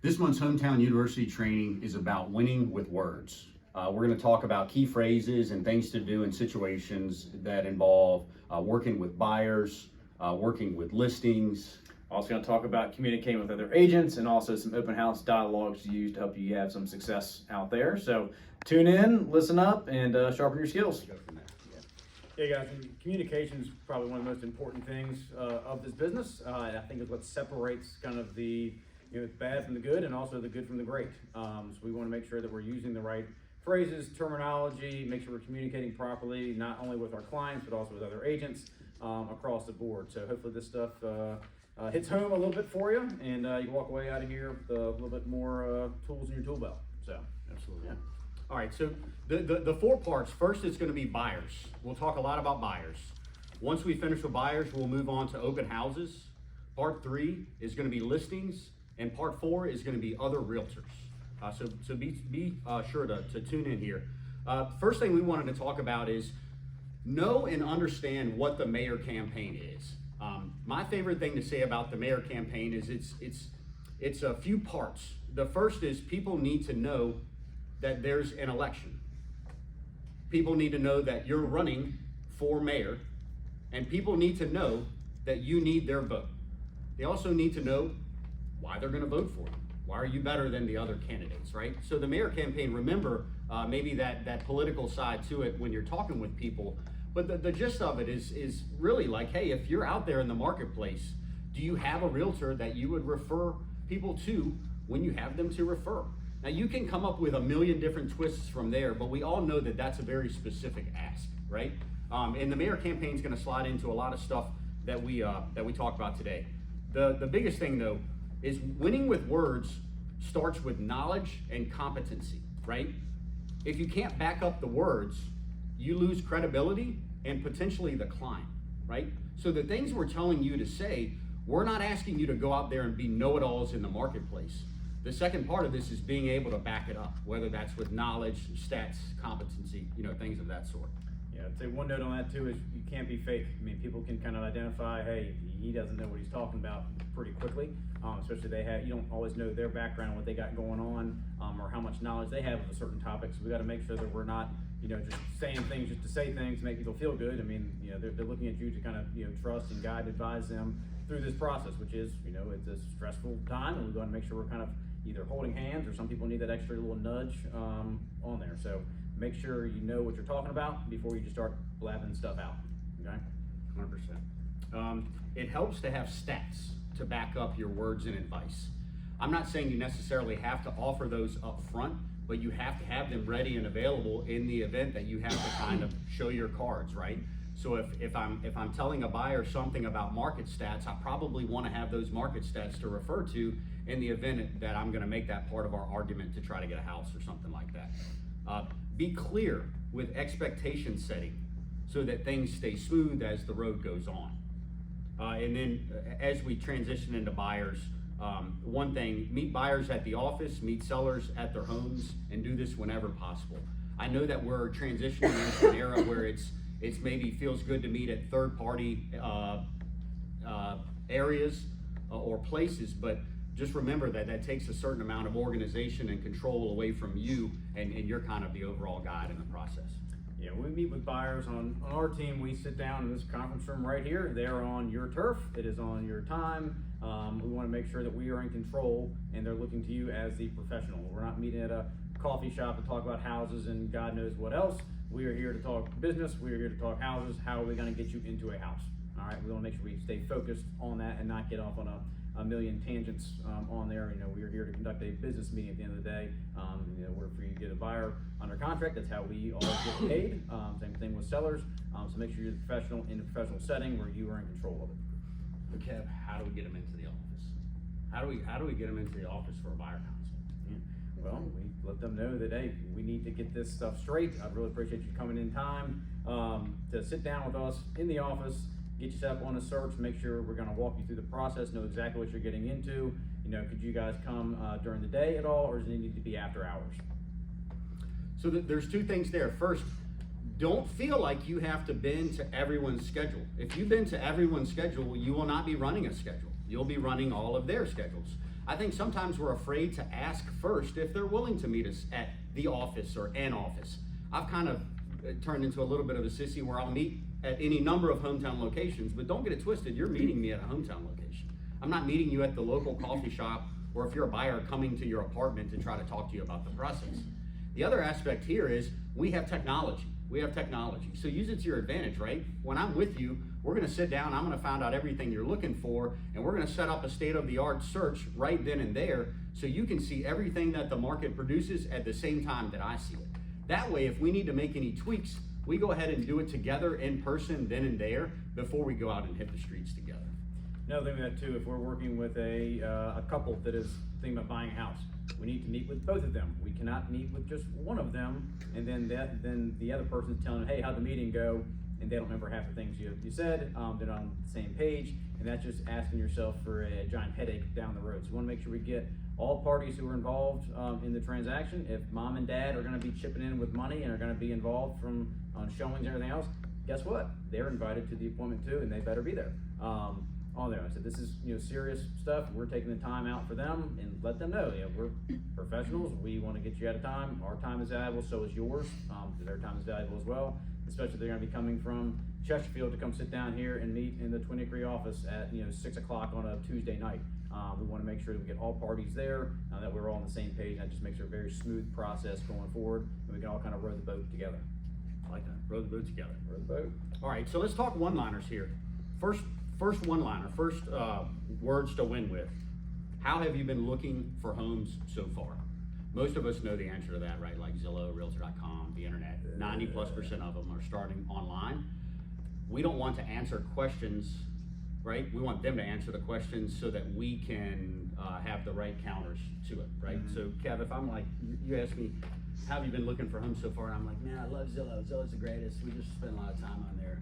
This month's Hometown University training is about winning with words. We're going to talk about key phrases and things to do in situations that involve working with buyers, working with listings. Also going to talk about communicating with other agents and also some open house dialogues to use to help you have some success out there. So tune in, listen up, and sharpen your skills. Go from there. Hey guys, communication is probably one of the most important things of this business. I think it's what separates kind of the bad from the good and also the good from the great. So we want to make sure that we're using the right phrases, terminology, make sure we're communicating properly, not only with our clients, but also with other agents across the board. So hopefully this stuff hits home a little bit for you, and you walk away out of here with a little bit more tools in your tool belt. So Absolutely. yeah. All right, so the four parts. First, it's going to be buyers. We'll talk a lot about buyers. Once we finish with buyers, we'll move on to open houses. Part 3 is going to be listings, and part 4 is going to be other realtors. So be sure to tune in here. First thing we wanted to talk about is know and understand what the mayor campaign is. My favorite thing to say about the mayor campaign is it's a few parts. The first is people need to know that there's an election. People need to know that you're running for mayor, and people need to know that you need their vote. They also need to know why they're going to vote for you. Why are you better than the other candidates, right? So the mayor campaign, remember maybe that political side to it when you're talking with people, but the gist of it is really like, hey, if you're out there in the marketplace, do you have a realtor that you would refer people to when you have them to refer? Now you can come up with a million different twists from there, but we all know that that's a very specific ask, right? And the mayor campaign is going to slide into a lot of stuff that we talk about today. The biggest thing though is winning with words starts with knowledge and competency, right? If you can't back up the words, you lose credibility and potentially the client, right? So the things we're telling you to say, we're not asking you to go out there and be know-it-alls in the marketplace. The second part of this is being able to back it up, whether that's with knowledge, stats, competency, things of that sort. Yeah, I'd say one note on that too is you can't be fake. I mean, people can kind of identify, hey, he doesn't know what he's talking about pretty quickly. Especially you don't always know their background, what they got going on, or how much knowledge they have of a certain topic. So we got to make sure that we're not, just saying things just to say things to make people feel good. I mean, they're looking at you to kind of, trust and guide, advise them through this process, which is, it's a stressful time, and we want to make sure we're kind of either holding hands, or some people need that extra little nudge on there. So make sure you know what you're talking about before you just start blabbing stuff out, okay? 100%. It helps to have stats to back up your words and advice. I'm not saying you necessarily have to offer those up front, but you have to have them ready and available in the event that you have to kind of show your cards, right? So if I'm telling a buyer something about market stats, I probably want to have those market stats to refer to in the event that I'm going to make that part of our argument to try to get a house or something like that. Be clear with expectation setting so that things stay smooth as the road goes on. And then as we transition into buyers, one thing, meet buyers at the office, meet sellers at their homes, and do this whenever possible. I know that we're transitioning into an era where it's maybe feels good to meet at third-party areas or places, but just remember that takes a certain amount of organization and control away from you, and you're kind of the overall guide in the process. Yeah, we meet with buyers on our team. We sit down in this conference room right here. They're on your turf. It is on your time. We want to make sure that we are in control, and they're looking to you as the professional. We're not meeting at a coffee shop to talk about houses and God knows what else. We are here to talk business. We are here to talk houses. How are we going to get you into a house? All right, we want to make sure we stay focused on that and not get off on a million tangents on there. We are here to conduct a business meeting at the end of the day. We're for you to get a buyer under contract. That's how we all get paid. Same thing with sellers. So make sure you're professional in a professional setting where you are in control of it. But Kev, how do we get them into the office? How do we get them into the office for a buyer council? Yeah. Well, we let them know that, hey, we need to get this stuff straight. I'd really appreciate you coming in time to sit down with us in the office, get you set up on a search, make sure we're going to walk you through the process, know exactly what you're getting into. Could you guys come during the day at all, or does it need to be after hours? So there's two things there. First, don't feel like you have to bend to everyone's schedule. If you bend to everyone's schedule, you will not be running a schedule. You'll be running all of their schedules. I think sometimes we're afraid to ask first if they're willing to meet us at the office or an office. I've kind of turned into a little bit of a sissy where I'll meet at any number of hometown locations, but don't get it twisted, you're meeting me at a hometown location. I'm not meeting you at the local coffee shop, or if you're a buyer coming to your apartment to try to talk to you about the process. The other aspect here is we have technology. We have technology. So use it to your advantage, right? When I'm with you, we're gonna sit down, I'm gonna find out everything you're looking for, and we're gonna set up a state-of-the-art search right then and there so you can see everything that the market produces at the same time that I see it. That way, if we need to make any tweaks, we go ahead and do it together in person then and there before we go out and hit the streets together. Another thing with that too, if we're working with a couple that is thinking about buying a house, we need to meet with both of them. We cannot meet with just one of them, and then the other person's telling them, hey, how'd the meeting go? And they don't remember half the things you said. They're not on the same page, and that's just asking yourself for a giant headache down the road. So we want to make sure we get all parties who are involved in the transaction. If mom and dad are going to be chipping in with money and are going to be involved on showings and everything else, guess what? They're invited to the appointment too, and they better be there. On there, I said, this is serious stuff. We're taking the time out for them and let them know. We're professionals. We want to get you out of time. Our time is valuable, so is yours. Their time is valuable as well. Especially if they're going to be coming from Chesterfield to come sit down here and meet in the Twin Hickory office at 6 o'clock on a Tuesday night. We want to make sure that we get all parties there, that we're all on the same page. That just makes it a very smooth process going forward, and we can all kind of row the boat together. I like that. Row the boat together. Row the boat. All right, so let's talk one-liners here. First one-liner, words to win with. How have you been looking for homes so far? Most of us know the answer to that, right? Like Zillow, Realtor.com, the internet. 90+% of them are starting online. We don't want to answer questions, right? We want them to answer the questions so that we can have the right counters to it, right? Mm-hmm. So Kev, if I'm like, you ask me, how have you been looking for homes so far? And I'm like, man, I love Zillow. Zillow's the greatest. We just spend a lot of time on there.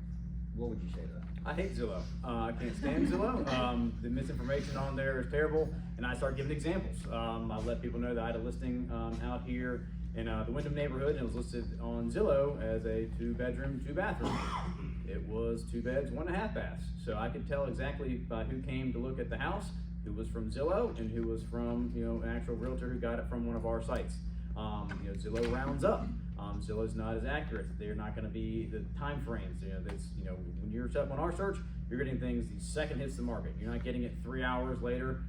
What would you say to that? I hate Zillow. I can't stand Zillow. The misinformation on there is terrible, and I start giving examples. I let people know that I had a listing out here in the Wyndham neighborhood, and it was listed on Zillow as a 2-bedroom, 2-bathroom. It was 2 beds, 1.5 baths. So I could tell exactly by who came to look at the house, who was from Zillow, and who was from an actual realtor who got it from one of our sites. Zillow rounds up. Zillow's not as accurate. They're not going to be the time frames. When you're set up on our search, you're getting things the second hits the market. You're not getting it 3 hours later.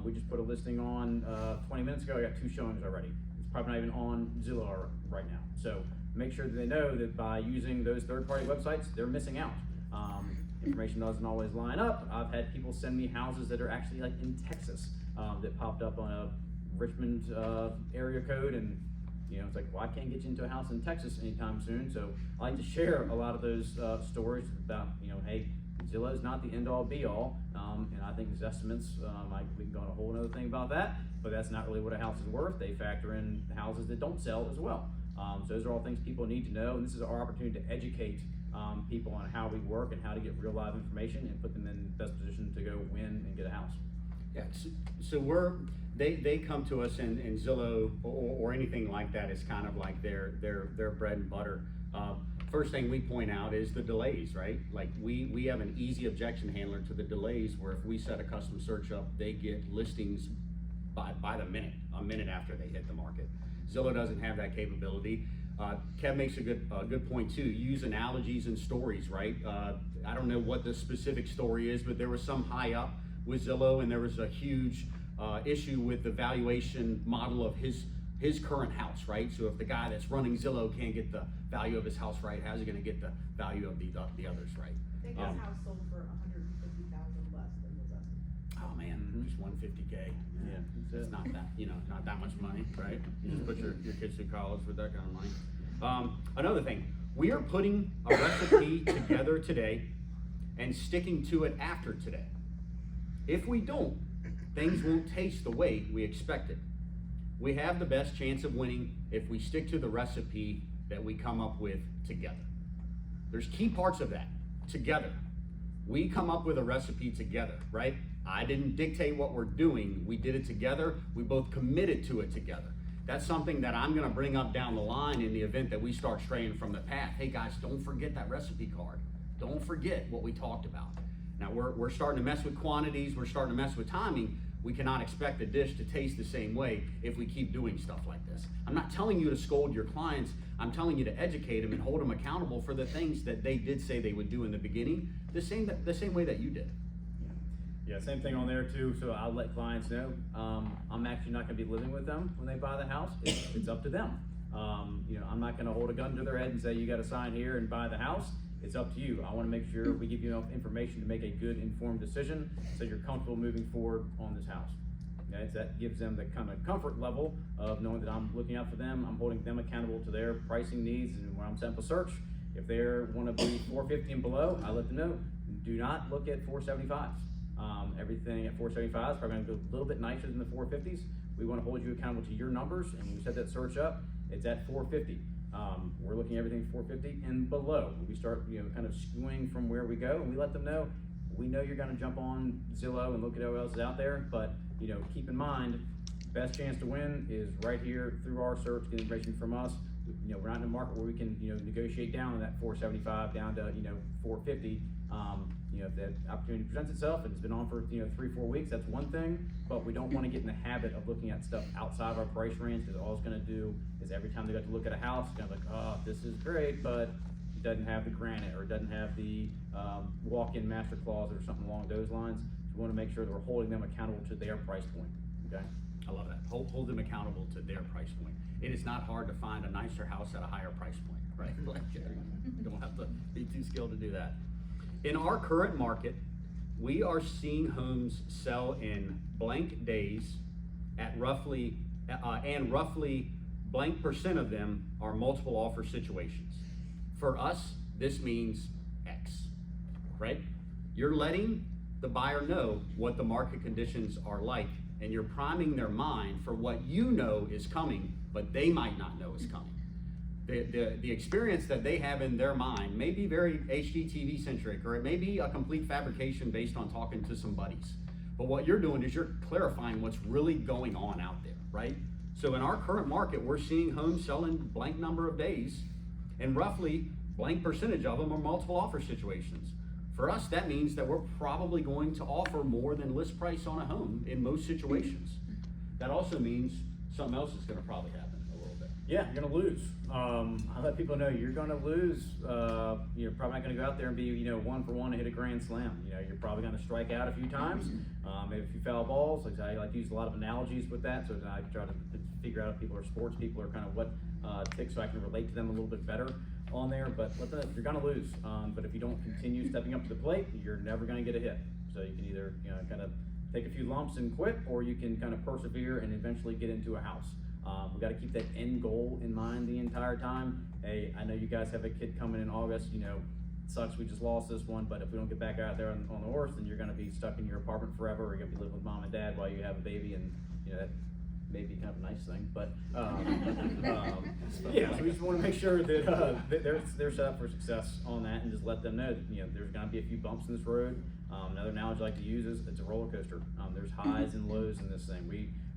We just put a listing on 20 minutes ago. I got 2 showings already. It's probably not even on Zillow right now. So make sure that they know that by using those third-party websites, they're missing out. Information doesn't always line up. I've had people send me houses that are actually like in Texas that popped up on a Richmond area code, and it's like, well, I can't get you into a house in Texas anytime soon. So I like to share a lot of those stories about, hey, Zillow is not the end-all be-all, and I think these estimates, we can go on a whole other thing about that, but that's not really what a house is worth. They factor in the houses that don't sell as well. So those are all things people need to know, and this is our opportunity to educate people on how we work and how to get real live information and put them in the best position to go win and get a house. Yeah, so they come to us, and Zillow or anything like that is kind of like their bread and butter. First thing we point out is the delays, right? Like we have an easy objection handler to the delays, where if we set a custom search up, they get listings by the minute, a minute after they hit the market. Zillow doesn't have that capability. Kev makes a good point too. Use analogies and stories, right? I don't know what the specific story is, but there was some high up with Zillow, and there was a huge issue with the valuation model of his current house, right? So if the guy that's running Zillow can't get the value of his house right, how's he going to get the value of the others right? I think his house sold for $150,000 less than his estimate. Oh man, just $150K. Yeah, It's not that, not that much money, right? You just put your kids through college with that kind of money. Another thing, we are putting a recipe together today and sticking to it after today. If we don't, things won't taste the way we expected. We have the best chance of winning if we stick to the recipe that we come up with together. There's key parts of that, together. We come up with a recipe together, right? I didn't dictate what we're doing. We did it together. We both committed to it together. That's something that I'm gonna bring up down the line in the event that we start straying from the path. Hey guys, don't forget that recipe card. Don't forget what we talked about. Now we're starting to mess with quantities, we're starting to mess with timing, we cannot expect the dish to taste the same way if we keep doing stuff like this. I'm not telling you to scold your clients. I'm telling you to educate them and hold them accountable for the things that they did say they would do in the beginning, the same way that you did. Yeah, same thing on there too, so I'll let clients know, I'm actually not gonna be living with them when they buy the house, it's up to them. You know, I'm not gonna hold a gun to their head and say, you gotta sign here and buy the house, it's up to you. I wanna make sure we give you enough information to make a good informed decision, so you're comfortable moving forward on this house. Okay, so that gives them the kind of comfort level of knowing that I'm looking out for them, I'm holding them accountable to their pricing needs, and when I'm setting up a search, if they wanna be 450 and below, I let them know, do not look at 475s. Everything at 475 is probably gonna go a little bit nicer than the 450s. We wanna hold you accountable to your numbers, and when we set that search up, it's at 450. We're looking at everything 450 and below. We start, you know, kind of skewing from where we go, and we let them know, we know you're gonna jump on Zillow and look at what else is out there, but, you know, keep in mind, best chance to win is right here through our search, get information from us. You know, we're not in a market where we can, you know, negotiate down on that 475 down to, you know, 450. You know, if that opportunity presents itself and it's been on for, you know, 3-4 weeks, that's one thing, but we don't want to get in the habit of looking at stuff outside of our price range, because all it's going to do is every time they got to look at a house, it's kind of like, oh, this is great, but it doesn't have the granite, or it doesn't have the walk-in master closet or something along those lines. So we want to make sure that we're holding them accountable to their price point, okay? I love that. Hold them accountable to their price point. It is not hard to find a nicer house at a higher price point, right? Like, you don't have to be too skilled to do that. In our current market, we are seeing homes sell in blank days at roughly blank percent of them are multiple offer situations. For us, this means X, right? You're letting the buyer know what the market conditions are like, and you're priming their mind for what you know is coming, but they might not know is coming. The experience that they have in their mind may be very HGTV centric, or it may be a complete fabrication based on talking to some buddies. But what you're doing is you're clarifying what's really going on out there, right? So in our current market, we're seeing homes selling blank number of days, and roughly blank percentage of them are multiple offer situations. For us, that means that we're probably going to offer more than list price on a home in most situations. That also means something else is gonna probably happen a little bit. Yeah, you're gonna lose. I let people know you're gonna lose. You're probably not gonna go out there and be, you know, 1 for 1 and hit a grand slam. You know, you're probably gonna strike out a few times, maybe a few foul balls. Like I like to use a lot of analogies with that, so that I try to figure out if people are sports people or kind of what ticks, so I can relate to them a little bit better on there. But you're gonna lose. But if you don't continue stepping up to the plate, you're never gonna get a hit. So you can either, you know, kind of take a few lumps and quit, or you can kind of persevere and eventually get into a house. We got to keep that end goal in mind the entire time. Hey, I know you guys have a kid coming in August, you know, it sucks we just lost this one, but if we don't get back out there on the horse, then you're going to be stuck in your apartment forever, or you're going to be living with mom and dad while you have a baby, and, you know, that may be kind of a nice thing, but, yeah, so we just want to make sure that they're set up for success on that, and just let them know that, you know, there's going to be a few bumps in this road. Another analogy I like to use is it's a roller coaster. There's highs and lows in this thing.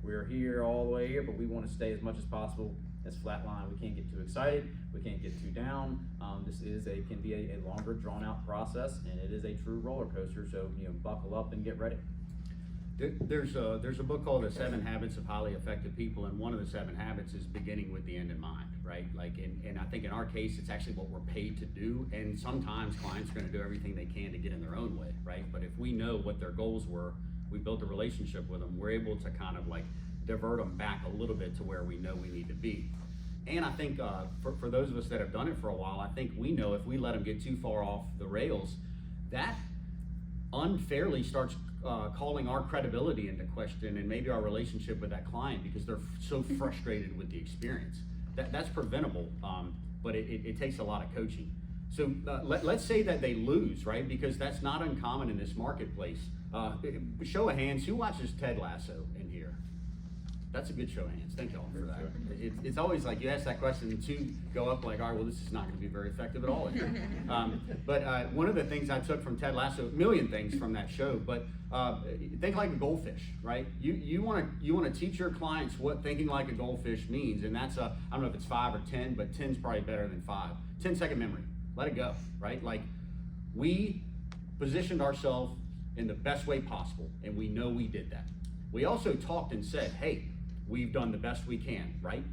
We're here all the way here, but we want to stay as much as possible as flat line. We can't get too excited. We can't get too down. This can be a longer, drawn out process, and it is a true roller coaster. So, you know, buckle up and get ready. There's a book called The 7 Habits of Highly Effective People, and one of the 7 habits is beginning with the end in mind, right? Like, and I think in our case, it's actually what we're paid to do, and sometimes clients are gonna do everything they can to get in their own way, right? But if we know what their goals were, we built a relationship with them, we're able to kind of like divert them back a little bit to where we know we need to be. And I think for those of us that have done it for a while, I think we know if we let them get too far off the rails, that unfairly starts calling our credibility into question, and maybe our relationship with that client, because they're so frustrated with the experience. That's preventable, but it takes a lot of coaching. So let's say that they lose, right? Because that's not uncommon in this marketplace. Show of hands, who watches Ted Lasso in here? That's a good show of hands. Thank y'all for that. It's always like you ask that question and 2 go up like, all right, well, this is not going to be very effective at all. But one of the things I took from Ted Lasso, a million things from that show, but think like a goldfish, right? You want to teach your clients what thinking like a goldfish means, and that's I don't know if it's 5 or 10, but 10's probably better than 5. 10-second memory. Let it go, right? Like, we positioned ourselves in the best way possible, and we know we did that. We also talked and said, hey, we've done the best we can, right?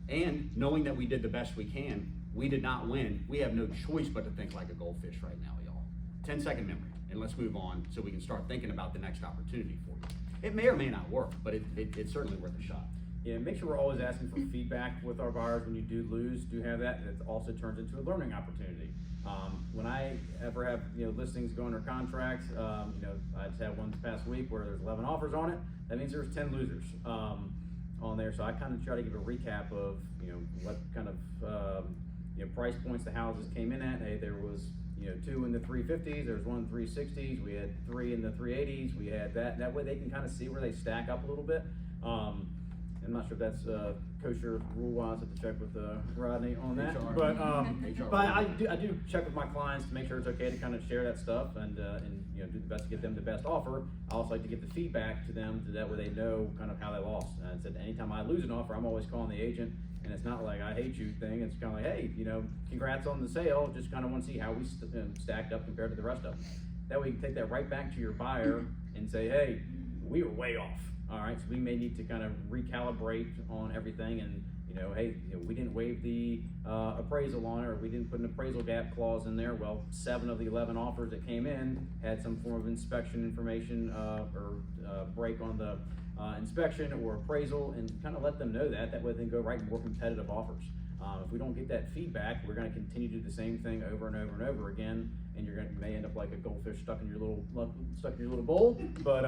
And knowing that we did the best we can, we did not win. We have no choice but to think like a goldfish right now, y'all. 10-second memory, and let's move on so we can start thinking about the next opportunity for you. It may or may not work, but it's certainly worth a shot. Yeah, make sure we're always asking for feedback with our buyers. When you do lose, do have that. It also turns into a learning opportunity. When I ever have listings go under contracts, I just had one this past week where there's 11 offers on it. That means there's 10 losers on there. So I kind of try to give a recap of what kind of price points the houses came in at. Hey, there was 2 in the 350s. There was 1 in 360s. We had 3 in the 380s. We had that. That way they can kind of see where they stack up a little bit. I'm not sure if that's kosher rule-wise. I have to check with Rodney on that. HR. But HR. but I do check with my clients to make sure it's okay to kind of share that stuff and do the best to get them the best offer. I also like to get the feedback to them so that way they know kind of how they lost. And I said anytime I lose an offer, I'm always calling the agent. And it's not like I hate you thing. It's kind of like, hey, congrats on the sale. Just kind of want to see how we stacked up compared to the rest of them. That way you can take that right back to your buyer and say, hey, we were way off. All right, so we may need to kind of recalibrate on everything, and hey, we didn't waive the appraisal on it, or we didn't put an appraisal gap clause in there. Well, 7 of the 11 offers that came in had some form of inspection information or break on the inspection or appraisal, and kind of let them know that. That way they can go write more competitive offers. If we don't get that feedback, we're going to continue to do the same thing over and over and over again, and you may end up like a goldfish stuck in your little bowl. But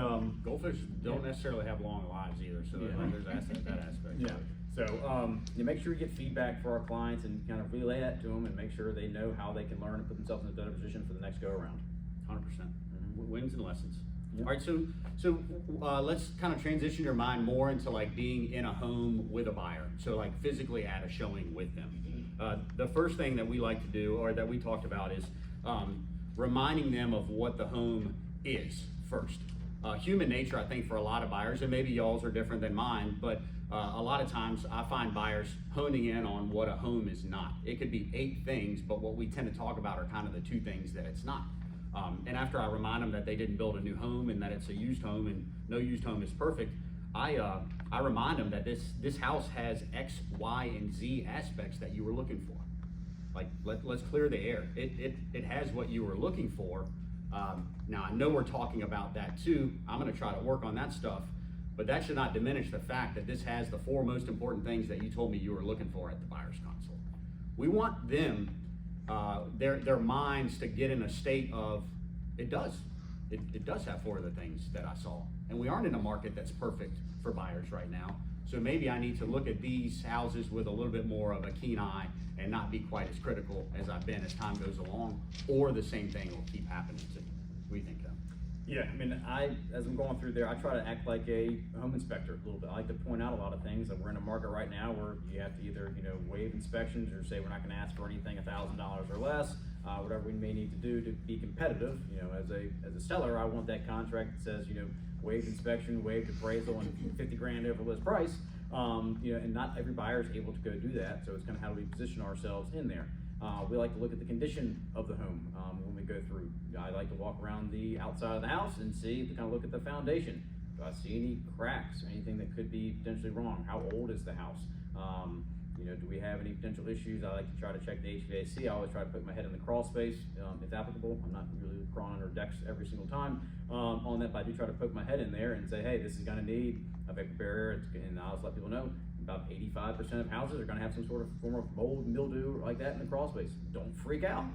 Goldfish don't necessarily have long lives either, so there's that aspect. yeah. So you make sure you get feedback for our clients and kind of relay that to them, and make sure they know how they can learn and put themselves in a better position for the next go around. 100%. Wins and lessons. Yep. All right, so let's kind of transition your mind more into like being in a home with a buyer. So like physically at a showing with them. The first thing that we like to do, or that we talked about, is reminding them of what the home is first. Human nature, I think, for a lot of buyers, and maybe y'all's are different than mine, but a lot of times I find buyers honing in on what a home is not. It could be 8 things, but what we tend to talk about are kind of the 2 things that it's not. And after I remind them that they didn't build a new home and that it's a used home and no used home is perfect, I remind them that this house has X, Y, and Z aspects that you were looking for. Like, let's clear the air. It has what you were looking for. Now, I know we're talking about that too. I'm going to try to work on that stuff, but that should not diminish the fact that this has the 4 most important things that you told me you were looking for at the buyer's consult. We want them, their minds to get in a state of, it does have 4 of the things that I saw. And we aren't in a market that's perfect for buyers right now. So maybe I need to look at these houses with a little bit more of a keen eye and not be quite as critical as I've been as time goes along, or the same thing will keep happening to me. What do you think, though? Yeah, I mean, as I'm going through there, I try to act like a home inspector a little bit. I like to point out a lot of things. That we're in a market right now where you have to either, waive inspections or say we're not going to ask for anything $1,000 or less, whatever we may need to do to be competitive. As a seller, I want that contract that says, waived inspection, waived appraisal, and 50 grand over list price. And not every buyer is able to go do that. So it's kind of how we position ourselves in there. We like to look at the condition of the home when we go through. I like to walk around the outside of the house and see, to kind of look at the foundation. Do I see any cracks, anything that could be potentially wrong? How old is the house? Do we have any potential issues? I like to try to check the HVAC. I always try to put my head in the crawl space if applicable. I'm not really crawling under decks every single time on that, but I do try to poke my head in there and say, hey, this is going to need a vapor barrier. And I always let people know about 85% of houses are going to have some sort of form of mold, mildew like that in the crawl space. Don't freak out.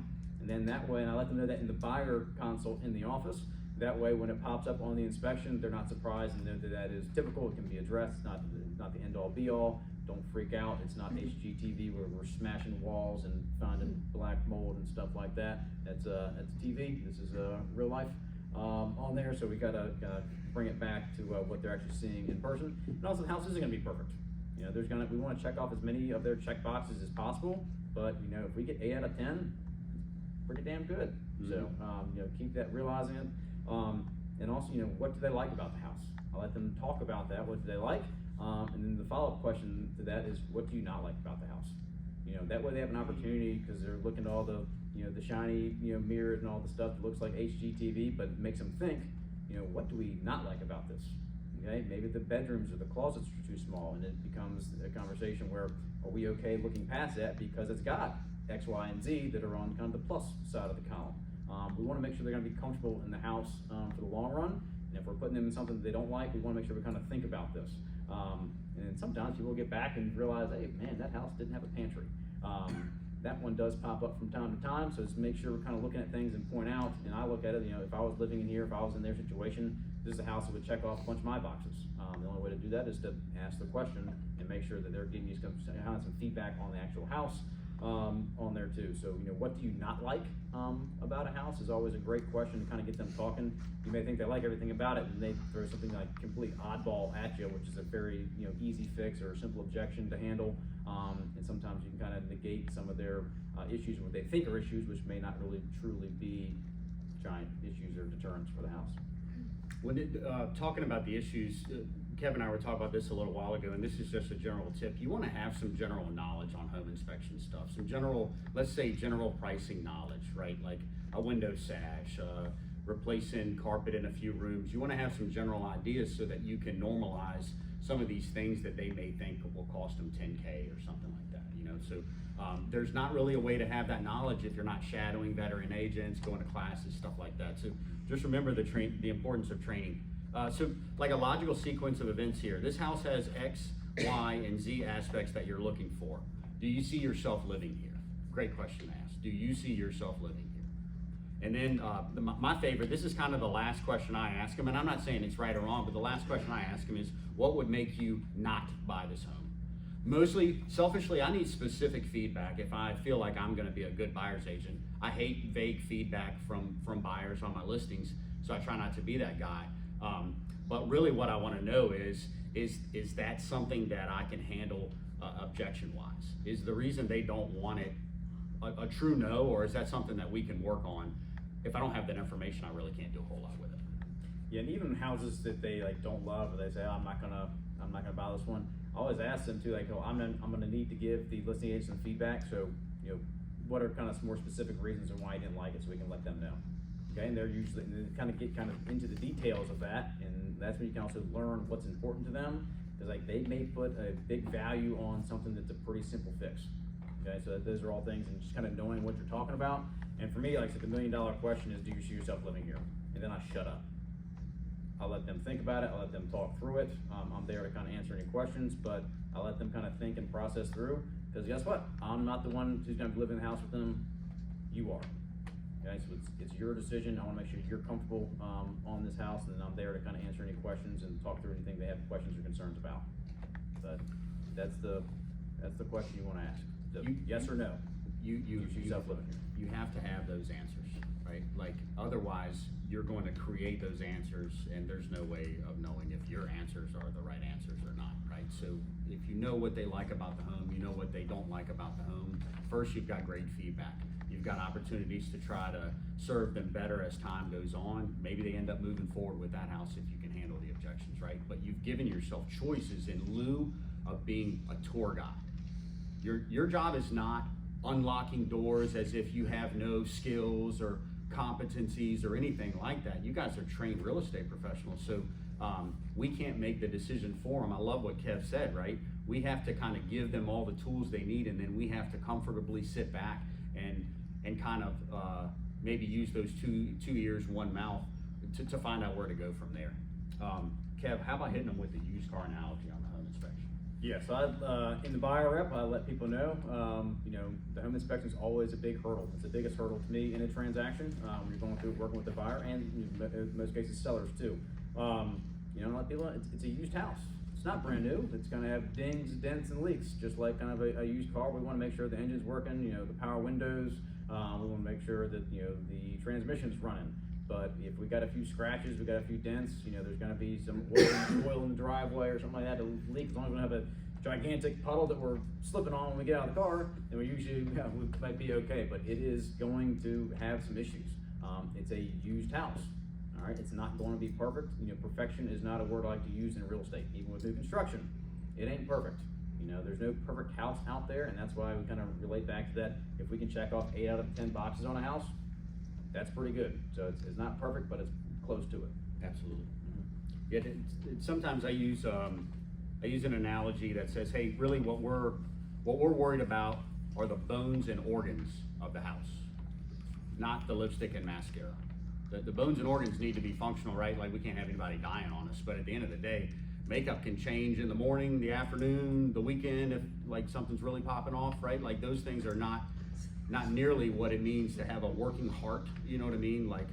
And then that way, and I let them know that in the buyer consult in the office. That way, when it pops up on the inspection, they're not surprised and know that that is typical. It can be addressed. It's not the end all be all. Don't freak out. It's not HGTV where we're smashing walls and finding black mold and stuff like that. That's TV. This is real life on there. So we gotta bring it back to what they're actually seeing in person. And also, the house isn't gonna be perfect. We want to check off as many of their check boxes as possible. But if we get 8 out of 10, pretty damn good. Mm-hmm. So keep that, realizing it. And also, what do they like about the house? I let them talk about that. What do they like? And then the follow-up question to that is, what do you not like about the house? That way they have an opportunity, because they're looking at all the, the shiny, mirrors and all the stuff that looks like HGTV, but it makes them think, what do we not like about this? Okay, maybe the bedrooms or the closets are too small, and it becomes a conversation where, are we okay looking past that because it's got X, Y, and Z that are on kind of the plus side of the column. We wanna make sure they're gonna be comfortable in the house, for the long run, and if we're putting them in something that they don't like, we wanna make sure we kind of think about this. And sometimes people get back and realize, hey, man, that house didn't have a pantry. That one does pop up from time to time, so just make sure we're kind of looking at things and point out, and I look at it, you know, if I was living in here, if I was in their situation, this is a house that would check off a bunch of my boxes. The only way to do that is to ask the question and make sure that they're giving you some feedback on the actual house, on there too. So, you know, what do you not like, about a house is always a great question to kind of get them talking. You may think they like everything about it, and they throw something like complete oddball at you, which is a very, you know, easy fix or a simple objection to handle. And sometimes you can kind of negate some of their issues, what they think are issues, which may not really truly be giant issues or deterrents for the house. When talking about the issues, Kevin and I were talking about this a little while ago, and this is just a general tip. You want to have some general knowledge on home inspection stuff, some general, let's say general pricing knowledge, right? Like a window sash, replacing carpet in a few rooms. You want to have some general ideas so that you can normalize some of these things that they may think will cost them $10K or something like that, you know? So there's not really a way to have that knowledge if you're not shadowing veteran agents, going to classes, stuff like that. So just remember the importance of training. So like a logical sequence of events here. This house has X, Y, and Z aspects that you're looking for. Do you see yourself living here? Great question to ask. Do you see yourself living here? And then my favorite, this is kind of the last question I ask them, and I'm not saying it's right or wrong, but the last question I ask them is, what would make you not buy this home? Mostly, selfishly, I need specific feedback if I feel like I'm gonna be a good buyer's agent. I hate vague feedback from buyers on my listings, so I try not to be that guy. But really what I wanna know is that something that I can handle objection-wise? Is the reason they don't want it a true no, or is that something that we can work on? If I don't have that information, I really can't do a whole lot with it. Yeah, and even houses that they like don't love, or they say, oh, I'm not gonna buy this one. I always ask them too, like, oh, I'm gonna need to give the listing agent some feedback. So, you know, what are kind of some more specific reasons and why you didn't like it, so we can let them know. Okay, and they're usually, and they kind of get into the details of that, and that's when you can also learn what's important to them. Because like they may put a big value on something that's a pretty simple fix. Okay, so those are all things, and just kind of knowing what you're talking about. And for me, like I said, the $1 million question is, do you see yourself living here? And then I shut up. I'll let them think about it. I'll let them talk through it. I'm there to kind of answer any questions, but I'll let them kind of think and process through. Because guess what? I'm not the one who's going to live in the house with them. You are. Okay, so it's your decision. I want to make sure you're comfortable on this house, and then I'm there to kind of answer any questions and talk through anything they have questions or concerns about. But that's the question you want to ask. So, yes or no? You see yourself living here. You have to have those answers, right? Like otherwise you're going to create those answers and there's no way of knowing if your answers are the right answers or not, right? So if you know what they like about the home, you know what they don't like about the home, first you've got great feedback. You've got opportunities to try to serve them better as time goes on. Maybe they end up moving forward with that house if you can handle the objections, right? But you've given yourself choices in lieu of being a tour guide. Your job is not unlocking doors as if you have no skills or competencies or anything like that. You guys are trained real estate professionals, so we can't make the decision for them. I love what Kev said, right? We have to kind of give them all the tools they need, and then we have to comfortably sit back and kind of maybe use those two ears, one mouth to find out where to go from there. Kev, how about hitting them with the used car analogy on the home inspection? Yeah, so in the buyer rep, I let people know, you know, the home inspection is always a big hurdle. It's the biggest hurdle to me in a transaction. When you're going through working with the buyer, and in most cases sellers too. You know, let people know it's a used house. It's not brand new. It's going to have dings, dents, and leaks, just like kind of a used car. We want to make sure the engine's working. You know, the power windows. We want to make sure that the transmission's running. But if we got a few scratches, we got a few dents, there's gonna be some oil in the driveway or something like that to leak. As long as we don't have a gigantic puddle that we're slipping on when we get out of the car, then we usually we might be okay. But it is going to have some issues. It's a used house, all right? It's not going to be perfect. Perfection is not a word I like to use in real estate, even with new construction. It ain't perfect. There's no perfect house out there, and that's why we kind of relate back to that. If we can check off 8 out of 10 boxes on a house, that's pretty good. So it's not perfect, but it's close to it. Absolutely. Sometimes I use an analogy that says, hey, really what we're worried about are the bones and organs of the house, not the lipstick and mascara. The bones and organs need to be functional, right? Like we can't have anybody dying on us, but at the end of the day, makeup can change in the morning, the afternoon, the weekend, if like something's really popping off, right? Like those things are not nearly what it means to have a working heart, you know what I mean? Like,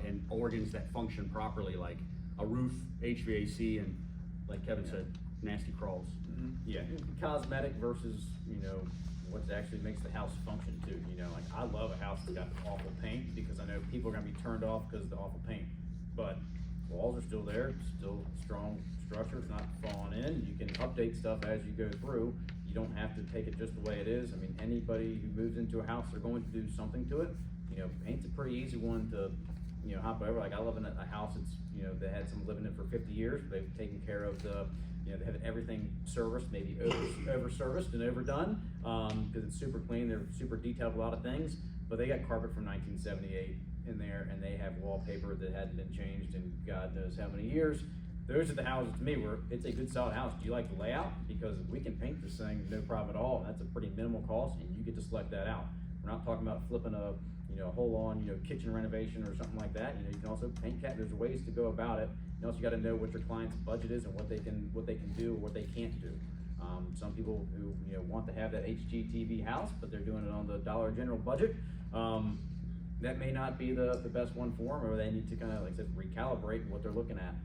and organs that function properly, like a roof, HVAC, and like Kevin said, nasty crawls. Yeah, cosmetic versus, what actually makes the house function too, like I love a house that's got awful paint because I know people are gonna be turned off because of the awful paint. But walls are still there, still strong structure, it's not falling in, you can update stuff as you go through. You don't have to take it just the way it is. I mean, anybody who moves into a house, they're going to do something to it. Paint's a pretty easy one to, hop over. Like I live in a house that's, they had someone living in it for 50 years. They've taken care of the, they have everything serviced, maybe over serviced and overdone, because it's super clean. They're super detailed, a lot of things, but they got carpet from 1978 in there, and they have wallpaper that hadn't been changed in God knows how many years. Those are the houses to me where it's a good solid house. Do you like the layout? Because we can paint this thing no problem at all, and that's a pretty minimal cost, and you get to select that out. We're not talking about flipping a whole on kitchen renovation or something like that. You can also paint there's ways to go about it. You also got to know what your client's budget is and what they can do or what they can't do. Some people who want to have that HGTV house, but they're doing it on the Dollar General budget. That may not be the best one for them, or they need to kind of, like I said, recalibrate what they're looking at,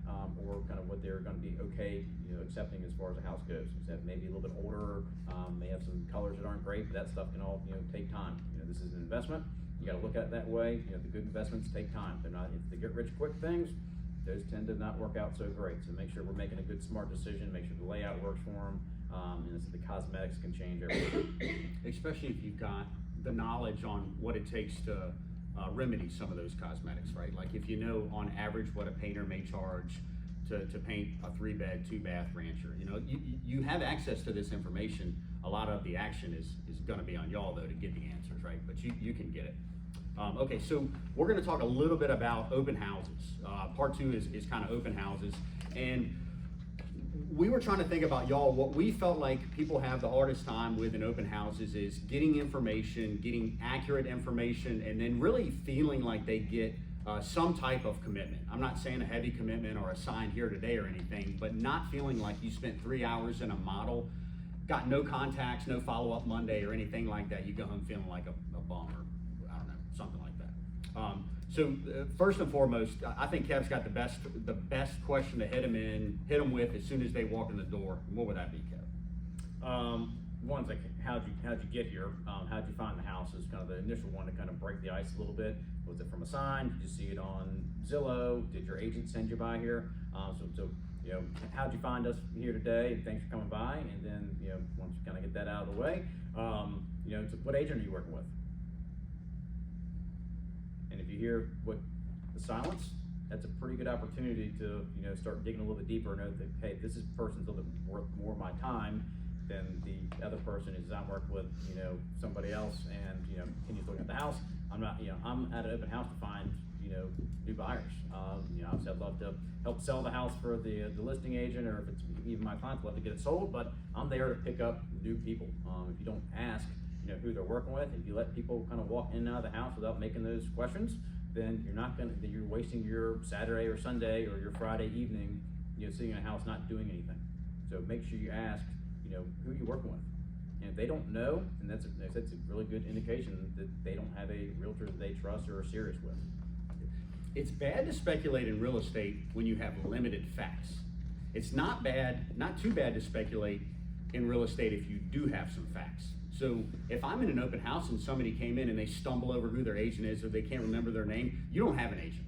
or kind of what they're going to be okay, accepting as far as the house goes. That may be a little bit older, may have some colors that aren't great, but that stuff can all, take time. This is an investment. You got to look at it that way. The good investments take time. They're not, if they get rich quick things, those tend to not work out so great. So make sure we're making a good, smart decision. Make sure the layout works for them, and so the cosmetics can change everything. Especially if you've got the knowledge on what it takes to remedy some of those cosmetics, right? Like if you know on average what a painter may charge to paint a 3-bed, 2-bath rancher, you have access to this information. A lot of the action is gonna be on y'all though to get the answers, right? But you can get it. Okay, so we're gonna talk a little bit about open houses. Part 2 is kind of open houses. And we were trying to think about y'all, what we felt like people have the hardest time with in open houses is getting information, getting accurate information, and then really feeling like they get some type of commitment. I'm not saying a heavy commitment or a sign here today or anything, but not feeling like you spent 3 hours in a model, got no contacts, no follow-up Monday or anything like that. You go home feeling like a bum or I don't know, something like that. So first and foremost, I think Kev's got the best question to hit him with as soon as they walk in the door. What would that be, Kev? One's like, how'd you get here? How'd you find the house is kind of the initial one to kind of break the ice a little bit. Was it from a sign? Did you see it on Zillow? Did your agent send you by here? So how'd you find us here today? And thanks for coming by. And then, once you kind of get that out of the way, so what agent are you working with? And if you hear what the silence, that's a pretty good opportunity to, start digging a little bit deeper and know that, hey, this person's a little bit worth more of my time than the other person is. I'm working with, somebody else, and, continues looking at the house. I'm not, I'm at an open house to find, new buyers. Obviously I'd love to help sell the house for the listing agent, or if it's even my clients, love to get it sold, but I'm there to pick up new people. If you don't ask, who they're working with, if you let people kind of walk in and out of the house without making those questions, then you're wasting your Saturday or Sunday or your Friday evening, sitting in a house not doing anything. So make sure you ask, who you're working with. And if they don't know, then that's a really good indication that they don't have a realtor that they trust or are serious with. It's bad to speculate in real estate when you have limited facts. It's not too bad to speculate in real estate if you do have some facts. So if I'm in an open house and somebody came in and they stumble over who their agent is or they can't remember their name, you don't have an agent.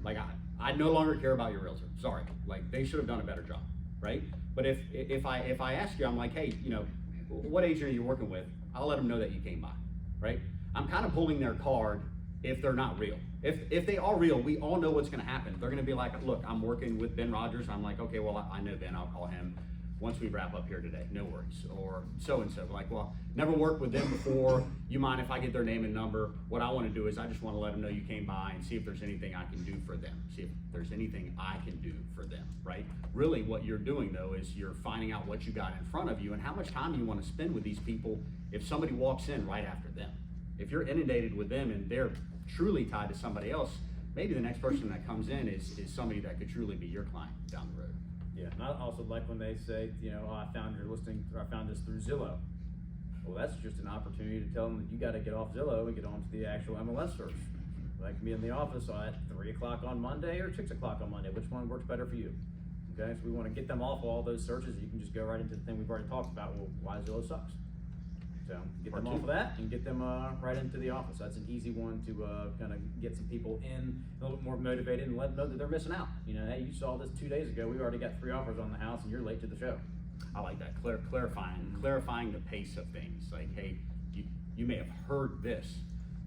Like I no longer care about your realtor. Sorry, like they should have done a better job, right? But if I ask you, I'm like, hey, what agent are you working with? I'll let them know that you came by, right? I'm kind of pulling their card if they're not real. If they are real, we all know what's going to happen. They're going to be like, look, I'm working with Ben Rogers. I'm like, okay, well, I know Ben. I'll call him. once we wrap up here today, no worries. Or so-and-so, like, well, never worked with them before, you mind if I get their name and number? What I wanna do is I just wanna let them know you came by and see if there's anything I can do for them. See if there's anything I can do for them, right? Really what you're doing though is you're finding out what you got in front of you and how much time you wanna spend with these people if somebody walks in right after them. If you're inundated with them and they're truly tied to somebody else, maybe the next person that comes in is somebody that could truly be your client down the road. Yeah, and I also like when they say, you know, oh, I found your listing, or I found this through Zillow. Well, that's just an opportunity to tell them that you gotta get off Zillow and get onto the actual MLS search. Like me in the office at 3 o'clock on Monday or 6 o'clock on Monday, which one works better for you? Okay, so we wanna get them off all those searches. You can just go right into the thing we've already talked about, well, why Zillow sucks. So get them off of that and get them right into the office. That's an easy one to kind of get some people in a little bit more motivated and let them know that they're missing out. You know, hey, you saw this 2 days ago. We already got 3 offers on the house and you're late to the show. I like that, clarifying the pace of things. Like, hey, you may have heard this.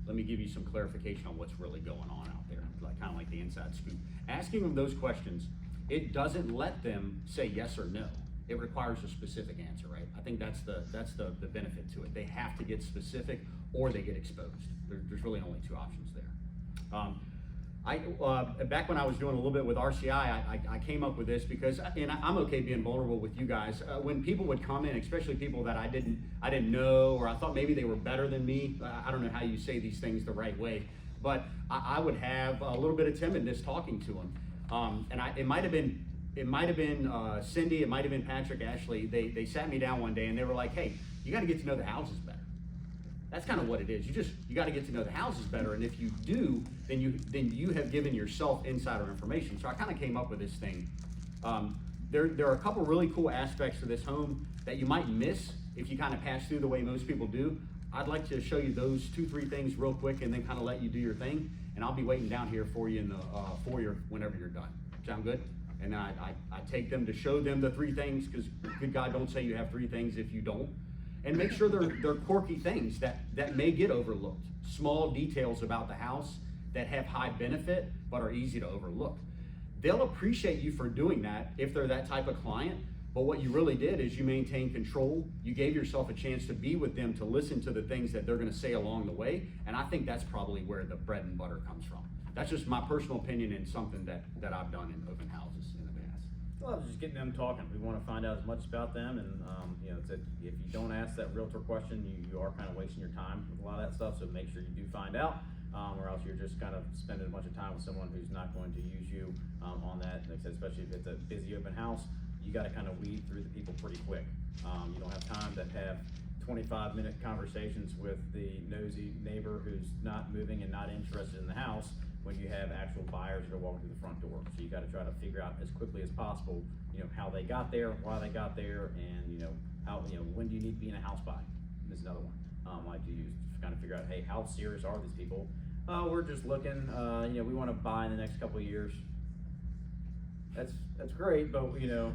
Let me give you some clarification on what's really going on out there. Like, kind of like the inside scoop. Asking them those questions, it doesn't let them say yes or no. It requires a specific answer, right? I think that's the benefit to it. They have to get specific or they get exposed. There's really only 2 options there. Back when I was doing a little bit with RCI, I came up with this because, and I'm okay being vulnerable with you guys. When people would come in, especially people that I didn't know, or I thought maybe they were better than me. I don't know how you say these things the right way, but I would have a little bit of timidness talking to them. And it might have been Cindy, it might have been Patrick, Ashley. They sat me down one day and they were like, hey, you got to get to know the houses better. That's kind of what it is. You got to get to know the houses better. And if you do, then you have given yourself insider information. So I kind of came up with this thing. There are a couple really cool aspects to this home that you might miss if you kind of pass through the way most people do. I'd like to show you those 2-3 things real quick and then kind of let you do your thing. And I'll be waiting down here for you in the foyer whenever you're done. Sound good? And I take them to show them the 3 things, because good God, don't say you have 3 things if you don't. And make sure they're quirky things that may get overlooked. Small details about the house that have high benefit but are easy to overlook. They'll appreciate you for doing that if they're that type of client, but what you really did is you maintained control. You gave yourself a chance to be with them, to listen to the things that they're gonna say along the way, and I think that's probably where the bread and butter comes from. That's just my personal opinion and something that I've done in open houses in the past. Well, just getting them talking. We want to find out as much about them, and you know, if you don't ask that realtor question, you are kind of wasting your time with a lot of that stuff. So make sure you do find out, or else you're just kind of spending a bunch of time with someone who's not going to use you on that. Like I said, especially if it's a busy open house, you got to kind of weed through the people pretty quick. You don't have time to have 25-minute conversations with the nosy neighbor who's not moving and not interested in the house, when you have actual buyers that are walking through the front door. So you got to try to figure out as quickly as possible, you know, how they got there, why they got there, and you know, how, you know, when do you need to be in a house buy? This is another one. Like to use to kind of figure out, hey, how serious are these people? We're just looking, you know, we want to buy in the next couple of years. That's great, but you know,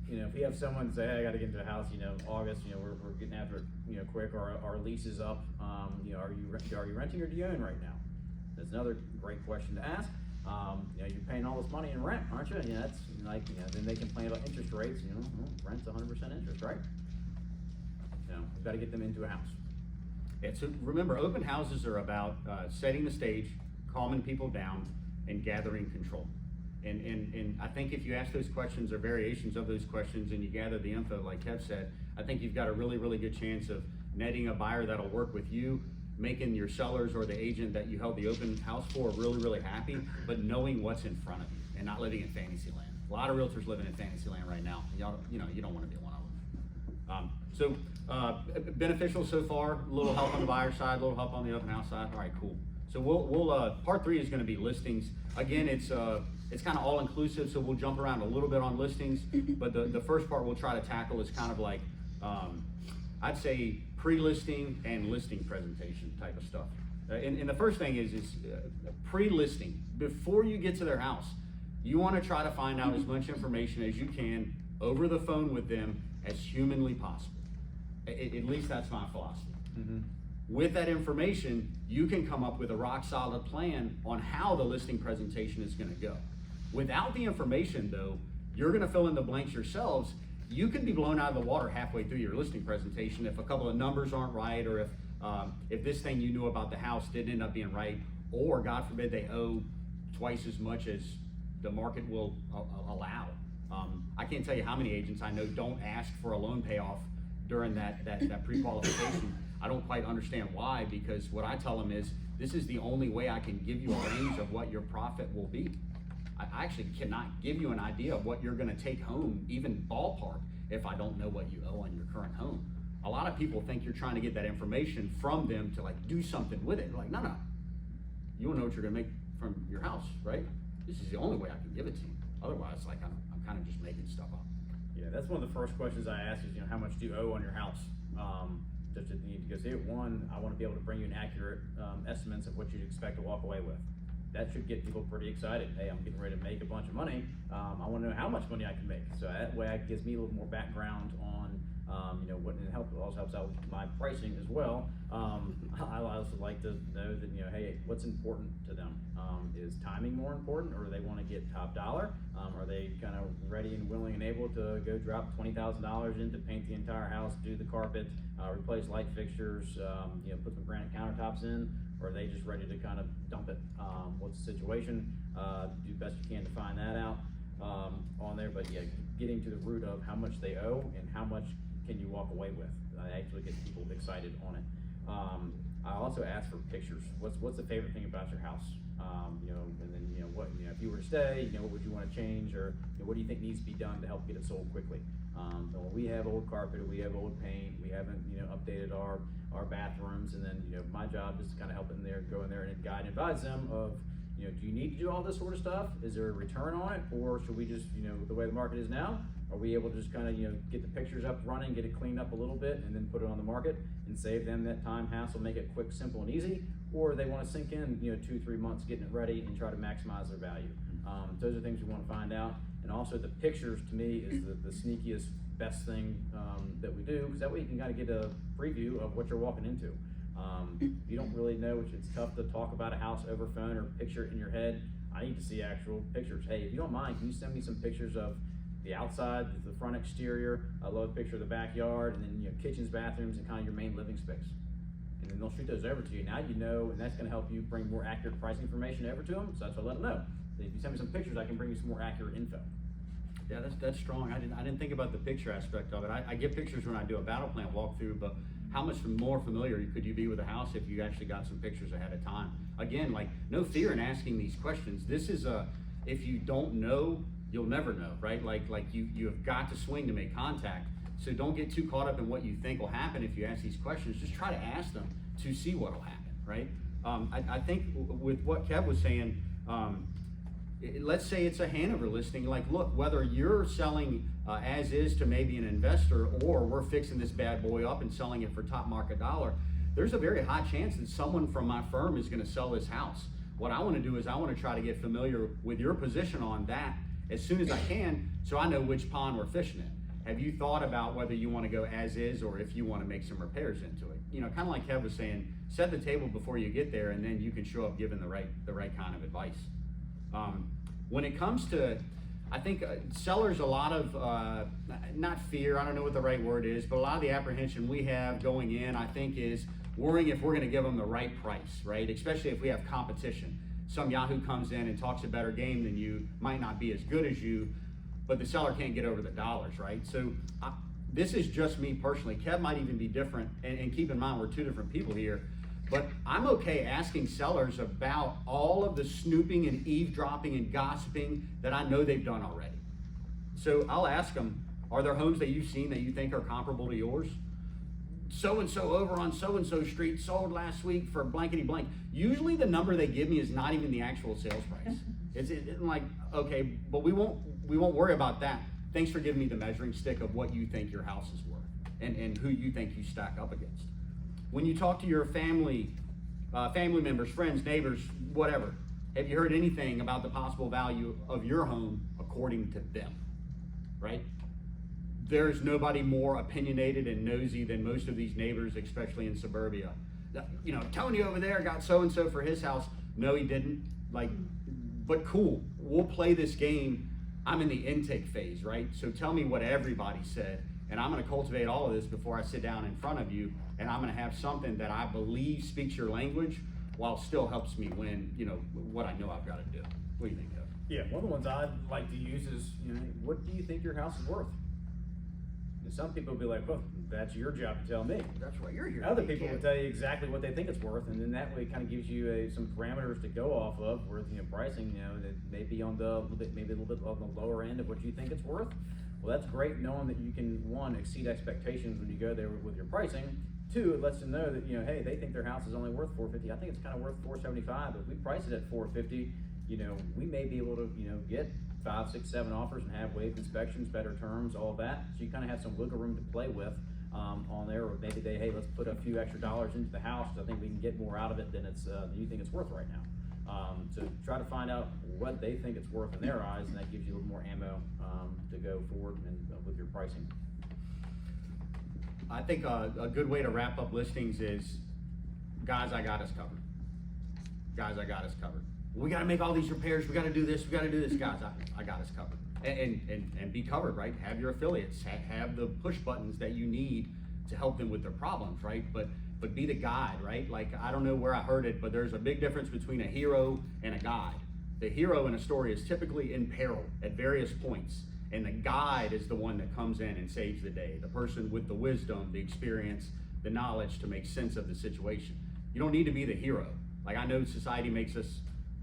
if you have someone say, hey, I got to get into a house, you know, August, you know, we're getting after it, you know, quick, or our lease is up. You know, are you renting or do you own right now? That's another great question to ask. You know, you're paying all this money in rent, aren't you? Yeah, that's like, you know, then they complain about interest rates. You know, well, rent's 100% interest, right? So we've got to get them into a house. Yeah, so remember, open houses are about setting the stage, calming people down, and gathering control. And I think if you ask those questions or variations of those questions and you gather the info, like Kev said, I think you've got a really, really good chance of netting a buyer that'll work with you, making your sellers or the agent that you held the open house for really, really happy, but knowing what's in front of you and not living in fantasy land. A lot of realtors living in fantasy land right now. Y'all, you know, you don't want to be one of them. Beneficial so far. A little help on the buyer side, a little help on the open house side. All right, cool. So we'll part 3 is going to be listings. Again, it's kind of all inclusive, so we'll jump around a little bit on listings, but the first part we'll try to tackle is kind of like, I'd say pre-listing and listing presentation type of stuff. And the first thing is pre-listing. Before you get to their house, you want to try to find out as much information as you can over the phone with them as humanly possible. At least that's my philosophy. Mm-hmm. With that information, you can come up with a rock solid plan on how the listing presentation is going to go. Without the information though, you're going to fill in the blanks yourselves, you could be blown out of the water halfway through your listing presentation if a couple of numbers aren't right, or if this thing you knew about the house didn't end up being right, or God forbid they owe twice as much as the market will allow. I can't tell you how many agents I know don't ask for a loan payoff during that pre-qualification. I don't quite understand why, because what I tell them is, this is the only way I can give you a range of what your profit will be. I actually cannot give you an idea of what you're gonna take home, even ballpark, if I don't know what you owe on your current home. A lot of people think you're trying to get that information from them to like do something with it. Like, no. You wanna know what you're gonna make from your house, right? This is the only way I can give it to you. Otherwise, like, I'm kind of just making stuff up. Yeah, that's one of the first questions I ask is, how much do you owe on your house? Just to need to go see it. One, I want to be able to bring you an accurate estimates of what you'd expect to walk away with. That should get people pretty excited. Hey, I'm getting ready to make a bunch of money. I want to know how much money I can make. So that way it gives me a little more background on, what, and it also helps out with my pricing as well. I also like to know that, hey, what's important to them? Is timing more important, or do they want to get top dollar? Are they kind of ready and willing and able to go drop $20,000 in to paint the entire house, do the carpet, replace light fixtures, put some granite countertops in, or are they just ready to kind of dump it? What's the situation? Do the best you can to find that out on there. But yeah, getting to the root of how much they owe and how much can you walk away with. Actually gets people excited on it. I also ask for pictures. What's the favorite thing about your house? And then what if you were to stay, what would you want to change, or what do you think needs to be done to help get it sold quickly? So we have old carpet, we have old paint, we haven't updated our bathrooms, and then my job is to kind of help in there, go in there and guide and advise them of do you need to do all this sort of stuff? Is there a return on it, or should we just the way the market is now? Are we able to just kind of get the pictures up running, get it cleaned up a little bit, and then put it on the market and save them that time, hassle, make it quick, simple, and easy? Or they want to sink in 2-3 months getting it ready and try to maximize their value. Those are things we want to find out. And also the pictures, to me, is the sneakiest, best thing that we do, because that way you can kind of get a preview of what you're walking into. If you don't really know, which it's tough to talk about a house over phone or picture it in your head, I need to see actual pictures. Hey, if you don't mind, can you send me some pictures of the outside, the front exterior? I love a picture of the backyard, and then kitchens, bathrooms, and kind of your main living space. And then they'll shoot those over to you. Now and that's going to help you bring more accurate price information over to them. So that's what I let them know. So if you send me some pictures, I can bring you some more accurate info. Yeah, that's strong. I didn't think about the picture aspect of it. I get pictures when I do a battle plan walkthrough, but how much more familiar could you be with a house if you actually got some pictures ahead of time? Again, like, no fear in asking these questions. This is if you don't know, you'll never know, right? Like you have got to swing to make contact. So don't get too caught up in what you think will happen if you ask these questions. Just try to ask them to see what will happen, right? I think with what Kev was saying, let's say it's a Hanover listing. Like, look, whether you're selling as is to maybe an investor, or we're fixing this bad boy up and selling it for top market dollar, there's a very high chance that someone from my firm is going to sell this house. What I want to do is I want to try to get familiar with your position on that as soon as I can, so I know which pond we're fishing in. Have you thought about whether you want to go as is, or if you want to make some repairs into it? Kind of like Kev was saying, set the table before you get there, and then you can show up giving the right kind of advice. When it comes to, I think sellers, a lot of, not fear, I don't know what the right word is, but a lot of the apprehension we have going in, I think, is worrying if we're going to give them the right price, right? Especially if we have competition. Some Yahoo comes in and talks a better game than you, might not be as good as you, but the seller can't get over the dollars, right? So this is just me personally. Kev might even be different, and keep in mind we're two different people here, but I'm okay asking sellers about all of the snooping and eavesdropping and gossiping that I know they've done already. So I'll ask them, are there homes that you've seen that you think are comparable to yours? So-and-so over on so-and-so street sold last week for blankety blank. Usually the number they give me is not even the actual sales price. It's like, okay, but we won't worry about that. Thanks for giving me the measuring stick of what you think your house is worth and who you think you stack up against. When you talk to your family members, friends, neighbors, whatever, have you heard anything about the possible value of your home according to them, right? There's nobody more opinionated and nosy than most of these neighbors, especially in suburbia. Tony over there got so-and-so for his house. No, he didn't. But cool, we'll play this game I'm in the intake phase, right? So tell me what everybody said, and I'm gonna cultivate all of this before I sit down in front of you, and I'm gonna have something that I believe speaks your language while still helps me win, you know, what I know I've gotta do. What do you think, Doug? Yeah, one of the ones I'd like to use is, you know, what do you think your house is worth? And some people will be like, well, that's your job to tell me. That's right, you're here. Other people will tell you exactly what they think it's worth, and then that way it kind of gives you some parameters to go off of, where, you know, pricing, you know, that may be on the maybe a little bit on the lower end of what you think it's worth. Well, that's great knowing that you can, one, exceed expectations when you go there with your pricing. Two, it lets them know that, you know, hey, they think their house is only worth $450. I think it's kind of worth $475, but if we price it at $450, you know, we may be able to, you know, get 5, 6, 7 offers and have waived inspections, better terms, all of that. So you kind of have some wiggle room to play with on there, or maybe they, hey, let's put a few extra dollars into the house, 'cause I think we can get more out of it than it's than you think it's worth right now. So try to find out what they think it's worth in their eyes, and that gives you a little more ammo to go forward and with your pricing. I think a good way to wrap up listings is, guys, I got us covered. Guys, I got us covered. We gotta make all these repairs, we gotta do this, guys, I got us covered. And be covered, right? Have your affiliates, have the push buttons that you need to help them with their problems, right? But be the guide, right? Like, I don't know where I heard it, but there's a big difference between a hero and a guide. The hero in a story is typically in peril at various points, and the guide is the one that comes in and saves the day. The person with the wisdom, the experience, the knowledge to make sense of the situation. You don't need to be the hero. Like, I know society makes us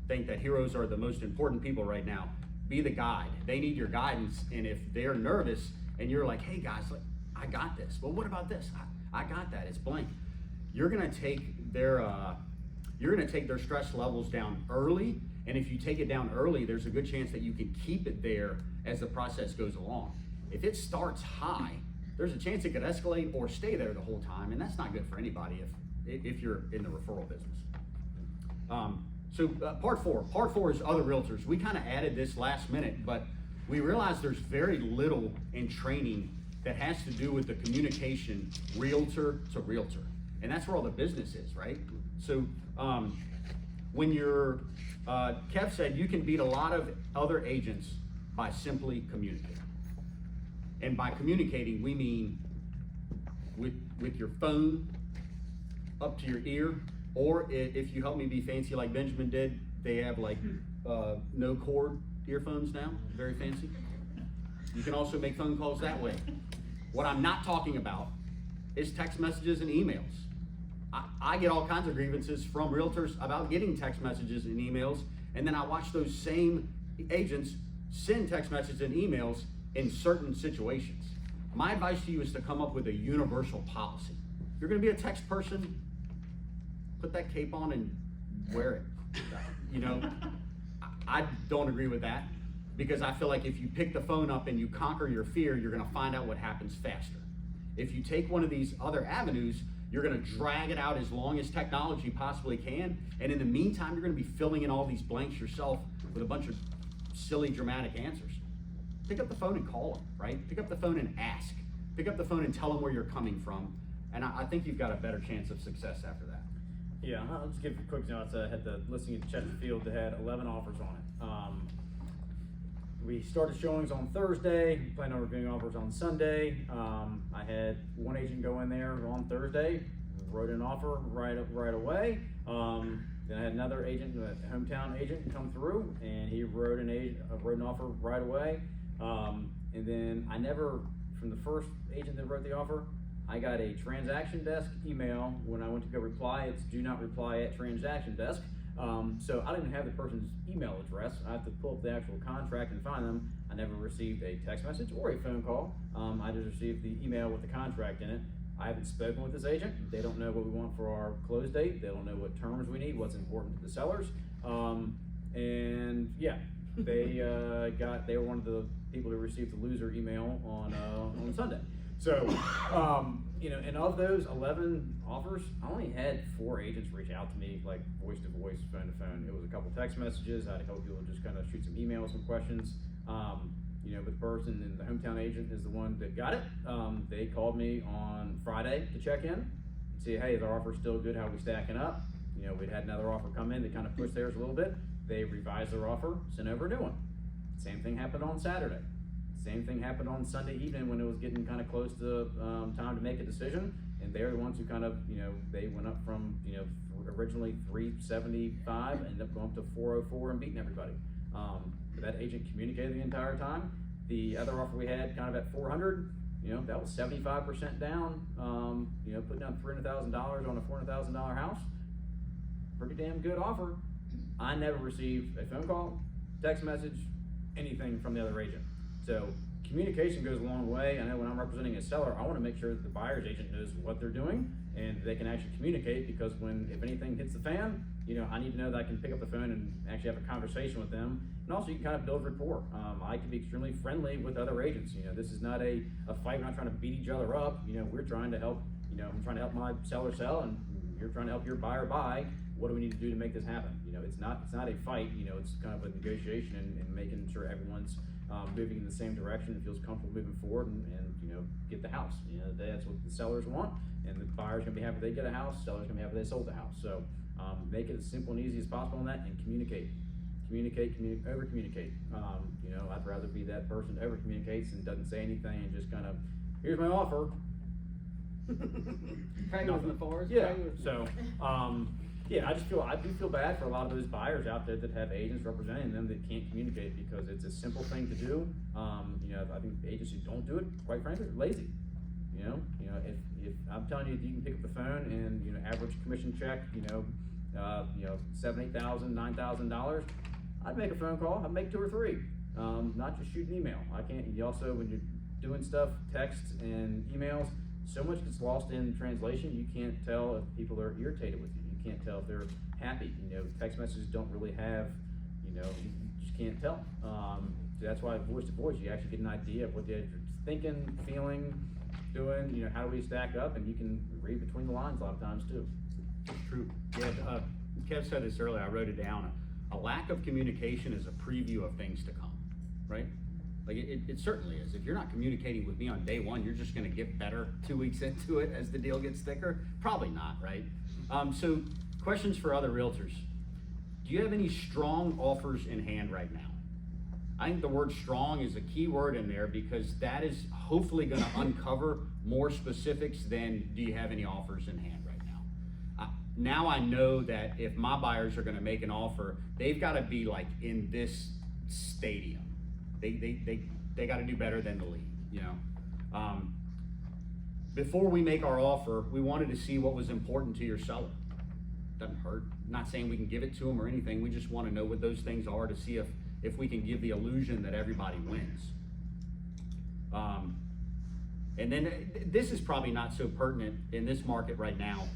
think that heroes are the most important people right now. Be the guide. They need your guidance, and if they're nervous and you're like, hey guys, like, I got this. Well, what about this? I got that. It's blank. You're gonna take their stress levels down early, and if you take it down early, there's a good chance that you can keep it there as the process goes along. If it starts high, there's a chance it could escalate or stay there the whole time, and that's not good for anybody if you're in the referral business. Part four is other realtors. We kind of added this last minute, but we realized there's very little in training that has to do with the communication realtor to realtor. And that's where all the business is, right? So when you're, Kev said you can beat a lot of other agents by simply communicating. And by communicating, we mean with your phone up to your ear, or if you help me be fancy like Benjamin did, they have like no cord earphones now, very fancy. You can also make phone calls that way. What I'm not talking about is text messages and emails. I get all kinds of grievances from realtors about getting text messages and emails, and then I watch those same agents send text messages and emails in certain situations. My advice to you is to come up with a universal policy. If you're gonna be a text person, put that cape on and wear it. You know, I don't agree with that, because I feel like if you pick the phone up and you conquer your fear, you're gonna find out what happens faster. If you take one of these other avenues, you're gonna drag it out as long as technology possibly can, and in the meantime, you're gonna be filling in all these blanks yourself with a bunch of silly, dramatic answers. Pick up the phone and call them, right? Pick up the phone and ask. Pick up the phone and tell them where you're coming from, and I think you've got a better chance of success after that. Yeah, I'll just give you a quick note. I had the listing in Chesterfield that had 11 offers on it. We started showings on Thursday, plan on reviewing offers on Sunday. I had one agent go in there on Thursday, wrote an offer right away. Then I had another agent, a hometown agent, come through, and he wrote an offer right away. And then from the first agent that wrote the offer, I got a transaction desk email when I went to go reply. It's do not reply at transaction desk. So I don't even have the person's email address. I have to pull up the actual contract and find them. I never received a text message or a phone call. I just received the email with the contract in it. I haven't spoken with this agent. They don't know what we want for our close date. They don't know what terms we need, what's important to the sellers. And yeah, they were one of the people who received the loser email on Sunday. So, you know, and of those 11 offers, I only had 4 agents reach out to me, like voice to voice, phone to phone. It was a couple text messages. I had a couple people just kind of shoot some emails, some questions. You know, but the person and the hometown agent is the one that got it. They called me on Friday to check in and see, hey, is our offer still good? How are we stacking up? You know, we'd had another offer come in that kind of pushed theirs a little bit. They revised their offer, sent over a new one. Same thing happened on Saturday. Same thing happened on Sunday evening when it was getting kind of close to time to make a decision. And they're the ones who kind of, they went up from, originally 375, ended up going up to 404 and beating everybody. But that agent communicated the entire time. The other offer we had kind of at 400, that was 75% down, putting down $300,000 on a $400,000 house. Pretty damn good offer. I never received a phone call, text message, anything from the other agent. So communication goes a long way. I know when I'm representing a seller, I want to make sure that the buyer's agent knows what they're doing and they can actually communicate, because if anything hits the fan, I need to know that I can pick up the phone and actually have a conversation with them. And also you can kind of build rapport. I can be extremely friendly with other agents. This is not a fight. We're not trying to beat each other up. We're trying to help, I'm trying to help my seller sell and you're trying to help your buyer buy. What do we need to do to make this happen? It's not a fight, it's kind of a negotiation and making sure everyone's moving in the same direction and feels comfortable moving forward and get the house. That's what the sellers want, and the buyer's gonna be happy they get a house, seller's gonna be happy they sold the house. So make it as simple and easy as possible on that, and communicate, over communicate. I'd rather be that person that over communicates and doesn't say anything and just kind of, here's my offer. Pray with me, Forrest. Yeah, Pray with me. so, I do feel bad for a lot of those buyers out there that have agents representing them that can't communicate, because it's a simple thing to do. I think agents who don't do it, quite frankly, are lazy. If I'm telling you that you can pick up the phone and, average commission check, $7,000, $8,000, $9,000, I'd make a phone call, I'd make 2 or 3, not just shoot an email. I can't, you also, when you're doing stuff, texts and emails, so much gets lost in translation, you can't tell if people are irritated with you. You can't tell if they're happy. Text messages don't really have, you just can't tell. So that's why voice to voice, you actually get an idea of what they're thinking, feeling, doing, how do we stack up, and you can read between the lines a lot of times too. True. Yeah, Kev said this earlier, I wrote it down. A lack of communication is a preview of things to come, right? Like it certainly is. If you're not communicating with me on day one, you're just gonna get better 2 weeks into it as the deal gets thicker? Probably not, right? So questions for other realtors. Do you have any strong offers in hand right now? I think the word strong is a key word in there, because that is hopefully gonna uncover more specifics than do you have any offers in hand right now. Now I know that if my buyers are gonna make an offer, they've gotta be like in this stadium. They gotta do better than the league, Before we make our offer, we wanted to see what was important to your seller. Doesn't hurt. I'm not saying we can give it to them or anything. We just wanna know what those things are to see if we can give the illusion that everybody wins. And then this is probably not so pertinent in this market right now,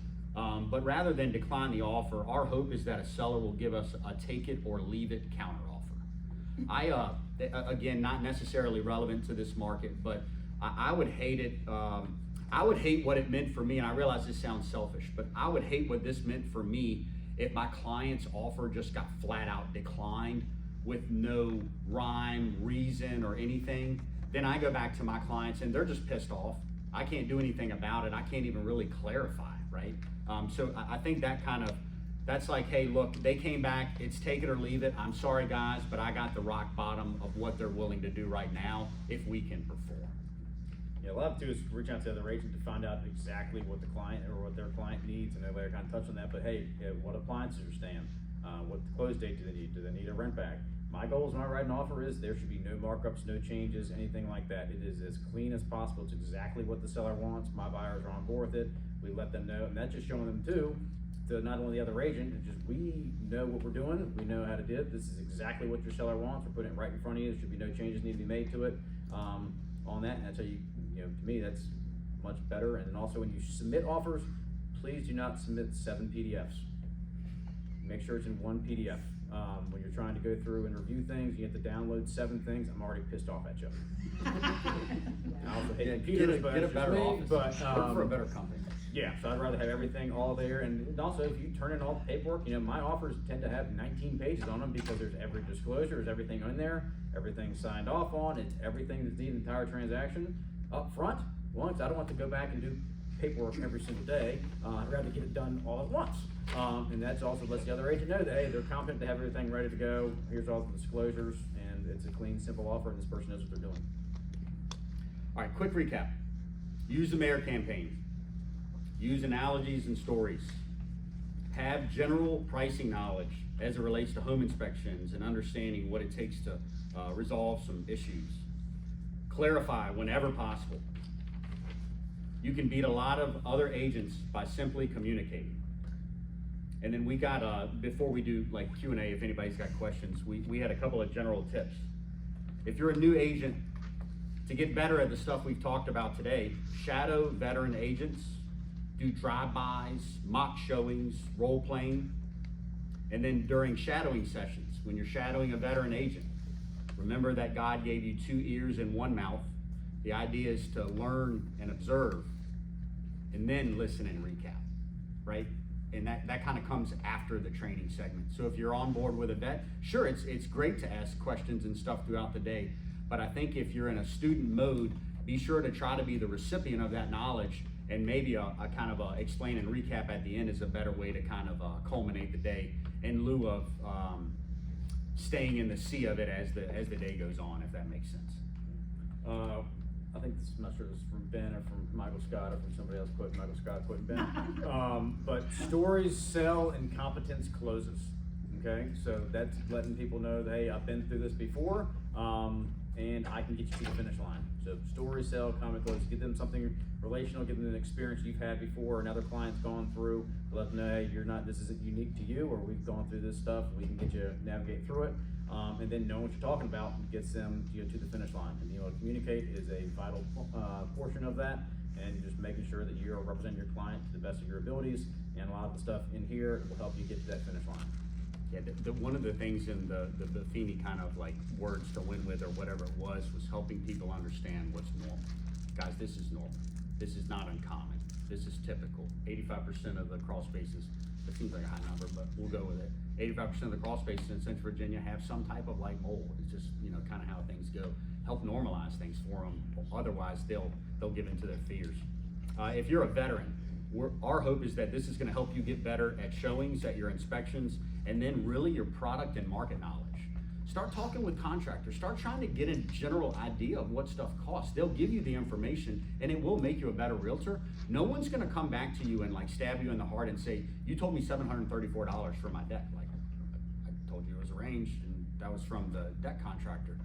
but rather than decline the offer, our hope is that a seller will give us a take it or leave it counter offer. Again, not necessarily relevant to this market, but I would hate it. I would hate what it meant for me, and I realize this sounds selfish, but I would hate what this meant for me if my client's offer just got flat out declined with no rhyme, reason, or anything. Then I go back to my clients and they're just pissed off. I can't do anything about it. I can't even really clarify, right? So I think that's like, hey, look, they came back, it's take it or leave it. I'm sorry guys, but I got the rock bottom of what they're willing to do right now if we can perform. Yeah, a lot of it too is reach out to the other agent to find out exactly what the client or what their client needs, and they're kind of touch on that. But hey, what appliances are staying? What close date do they need? Do they need a rent back? My goals when I write an offer is there should be no markups, no changes, anything like that. It is as clean as possible. It's exactly what the seller wants. My buyers are on board with it. We let them know, and that's just showing them too, to not only the other agent, it's just we know what we're doing. We know how to do it. This is exactly what your seller wants. We're putting it right in front of you. There should be no changes need to be made to it on that. And that's how to me, that's much better. And then also when you submit offers, please do not submit 7 PDFs. Make sure it's in one PDF. When you're trying to go through and review things, you have to download 7 things. I'm already pissed off at you. I also hate computers, but get a it's better just me, office. but, Work for a better company. Yeah, so I'd rather have everything all there, and also if you turn in all the paperwork, my offers tend to have 19 pages on them because there's every disclosure, there's everything in there, everything's signed off on, it's everything that's needed in the entire transaction up front. Once, I don't want to go back and do paperwork every single day. I'd rather get it done all at once. And that's also lets the other agent know that, hey, they're confident to have everything ready to go. Here's all the disclosures, and it's a clean, simple offer, and this person knows what they're doing. All right, quick recap. Use the mayor campaign. Use analogies and stories. Have general pricing knowledge as it relates to home inspections and understanding what it takes to resolve some issues. Clarify whenever possible. You can beat a lot of other agents by simply communicating. And then we got, before we do like Q&A, if anybody's got questions, we had a couple of general tips. If you're a new agent, to get better at the stuff we've talked about today, shadow veteran agents, do drive-bys, mock showings, role-playing. And then during shadowing sessions, when you're shadowing a veteran agent, remember that God gave you 2 ears and 1 mouth. The idea is to learn and observe, and then listen and recap, right? And that kind of comes after the training segment. So if you're on board with a vet, sure, it's great to ask questions and stuff throughout the day, but I think if you're in a student mode, be sure to try to be the recipient of that knowledge, and maybe a kind of a explain and recap at the end is a better way to kind of culminate the day in lieu of staying in the sea of it as the day goes on, if that makes sense. I think this, I'm not sure this is from Ben or from Michael Scott or from somebody else quoting Michael Scott quoting Ben. But stories sell and competence closes. Okay, so that's letting people know that, hey, I've been through this before, and I can get you to the finish line. So stories sell, comment closes. Give them something relational, give them an experience you've had before, another client's gone through. Let them know, hey, this isn't unique to you, or we've gone through this stuff. We can get you to navigate through it. And then knowing what you're talking about gets them to the finish line. And being able to communicate is a vital portion of that, and just making sure that you're representing your client to the best of your abilities. And a lot of the stuff in here will help you get to that finish line. Yeah, one of the things in the Buffini kind of like words to win with or whatever it was helping people understand what's normal. Guys, this is normal. This is not uncommon. This is typical. 85% of the crawl spaces, that seems like a high number, but we'll go with it. 85% of the crawl spaces in Central Virginia have some type of like mold. It's just, kind of how things go. Help normalize things for them. Otherwise, they'll give into their fears. If you're a veteran, our hope is that this is gonna help you get better at showings, at your inspections, and then really your product and market knowledge. Start talking with contractors. Start trying to get a general idea of what stuff costs. They'll give you the information, and it will make you a better realtor. No one's gonna come back to you and like stab you in the heart and say, you told me $734 for my deck. Like, I told you it was arranged, and that was from the deck contractor.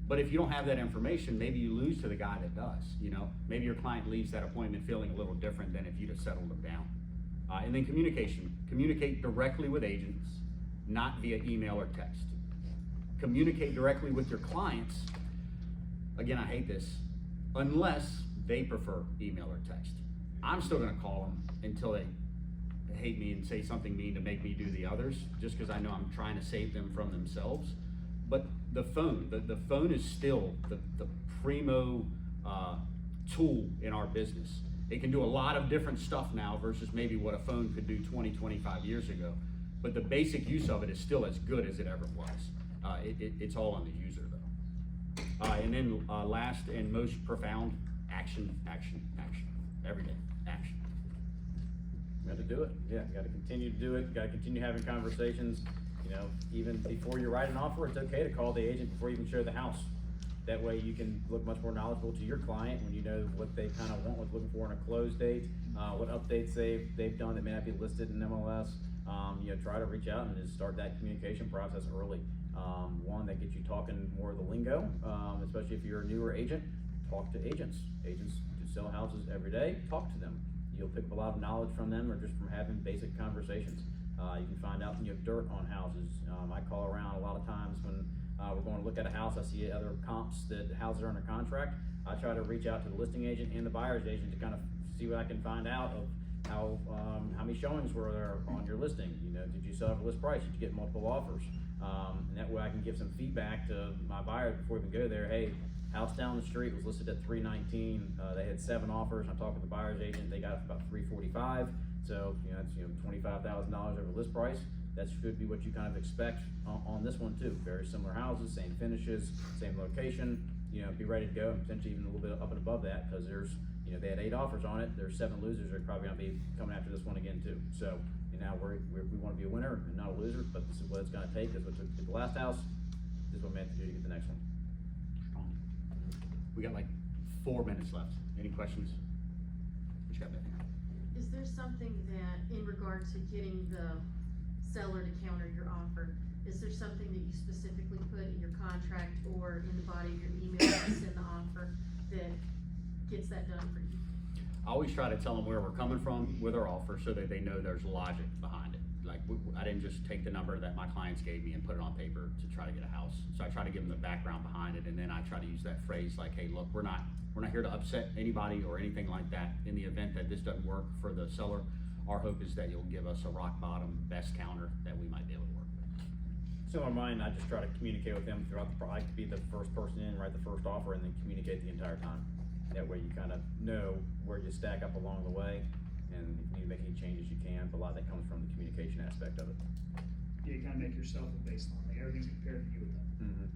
But if you don't have that information, maybe you lose to the guy that does, Maybe your client leaves that appointment feeling a little different than if you'd have settled them down. And then communication. Communicate directly with agents, not via email or text. Communicate directly with your clients. Again, I hate this, unless they prefer email or text. I'm still gonna call them until they hate me and say something mean to make me do the others, just because I know I'm trying to save them from themselves. But the phone, the phone is still the primo tool in our business. It can do a lot of different stuff now versus maybe what a phone could do 20, 25 years ago. But the basic use of it is still as good as it ever was. It's all on the user though. And then last and most profound, action, action, action. Every day, action. You got to do it. Yeah, you got to continue to do it. You got to continue having conversations. Even before you write an offer, it's okay to call the agent before you even show the house. That way you can look much more knowledgeable to your client when you know what they kind of want, what they're looking for in a close date, what updates they've done that may not be listed in MLS. Try to reach out and just start that communication process early. One, that gets you talking more of the lingo, especially if you're a newer agent. Talk to agents. Agents do sell houses every day. Talk to them. You'll pick up a lot of knowledge from them or just from having basic conversations. You can find out when you have dirt on houses. I call around a lot of times when we're going to look at a house. I see other comps that houses are under contract. I try to reach out to the listing agent and the buyer's agent to kind of see what I can find out of how many showings were there on your listing. Did you sell it for list price? Did you get multiple offers? And that way I can give some feedback to my buyers before we even go there. Hey, house down the street was listed at $319. They had 7 offers. I talked with the buyer's agent. They got it for about $345. So that's $25,000 over list price. That should be what you kind of expect on this one too. Very similar houses, same finishes, same location. Be ready to go, and potentially even a little bit up and above that, because there's they had 8 offers on it. There's 7 losers. They're probably going to be coming after this one again too. So now we want to be a winner and not a loser, but this is what it's going to take. That's what took the last house. this is what we have to do to get the next one. We got like 4 minutes left. Any questions? What you got, Bethany? Is there something that, in regard to getting the seller to counter your offer, is there something that you specifically put in your contract or in the body of your email to send the offer that gets that done for you? I always try to tell them where we're coming from with our offer so that they know there's logic behind it. Like, I didn't just take the number that my clients gave me and put it on paper to try to get a house. So I try to give them the background behind it, and then I try to use that phrase like, hey, look, we're not here to upset anybody or anything like that. In the event that this doesn't work for the seller, our hope is that you'll give us a rock bottom best counter that we might be able to work with. So in mine, I just try to communicate with them throughout I like to be the first person in, write the first offer, and then communicate the entire time. That way you kind of know where you stack up along the way, and if you need to make any changes, you can, but a lot of that comes from the communication aspect of it. Yeah, you kind of make yourself a baseline, like everything's compared to you with them.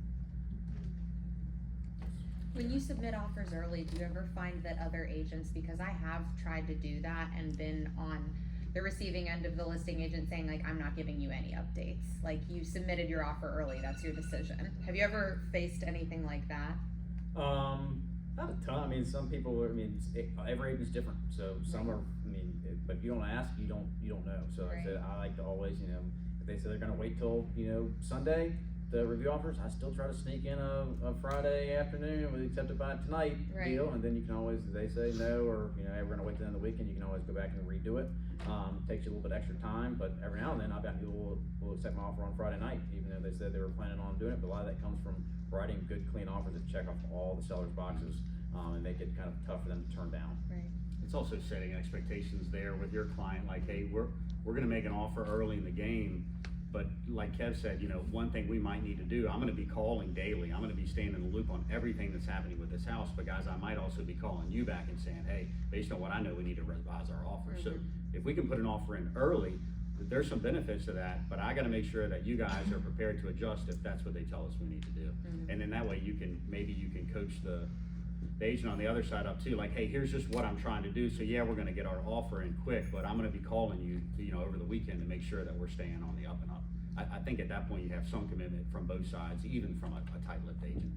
When you submit offers early, do you ever find that other agents, because I have tried to do that and been on the receiving end of the listing agent saying like, I'm not giving you any updates. Like, you submitted your offer early, that's your decision. Have you ever faced anything like that? Not a ton. I mean, some people. Every agent's different. So some are. But if you don't ask, you don't know. So like I said, I like to always, if they say they're gonna wait till Sunday to review offers, I still try to sneak in a Friday afternoon with accepted by tonight deal, and then you can always, if they say no, or hey, we're gonna wait till the end of the weekend, you can always go back and redo it. Takes you a little bit extra time, but every now and then I've got people will accept my offer on Friday night, even though they said they were planning on doing it. But a lot of that comes from writing good, clean offers that check off all the seller's boxes, and make it kind of tough for them to turn down. Right. It's also setting expectations there with your client, like, hey, we're gonna make an offer early in the game, but like Kev said, one thing we might need to do, I'm gonna be calling daily, I'm gonna be staying in the loop on everything that's happening with this house, but guys, I might also be calling you back and saying, hey, based on what I know, we need to revise our offer. So if we can put an offer in early, there's some benefits to that, but I gotta make sure that you guys are prepared to adjust if that's what they tell us we need to do. And then that way you can coach the agent on the other side up too, like, hey, here's just what I'm trying to do. So yeah, we're gonna get our offer in quick, but I'm gonna be calling you, over the weekend to make sure that we're staying on the up and up. I think at that point you have some commitment from both sides, even from a tight-lipped agent.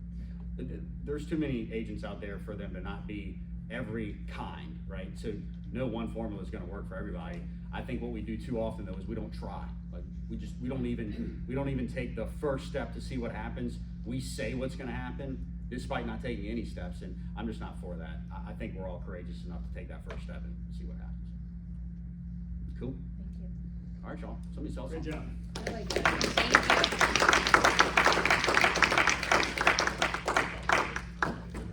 There's too many agents out there for them to not be every kind, right? So no one formula is gonna work for everybody. I think what we do too often though is we don't try. Like we don't even take the first step to see what happens. We say what's gonna happen despite not taking any steps, and I'm just not for that. I think we're all courageous enough to take that first step and see what happens. Cool? Thank you. All right, y'all. Somebody sell Great something. job. I like that. Thank you.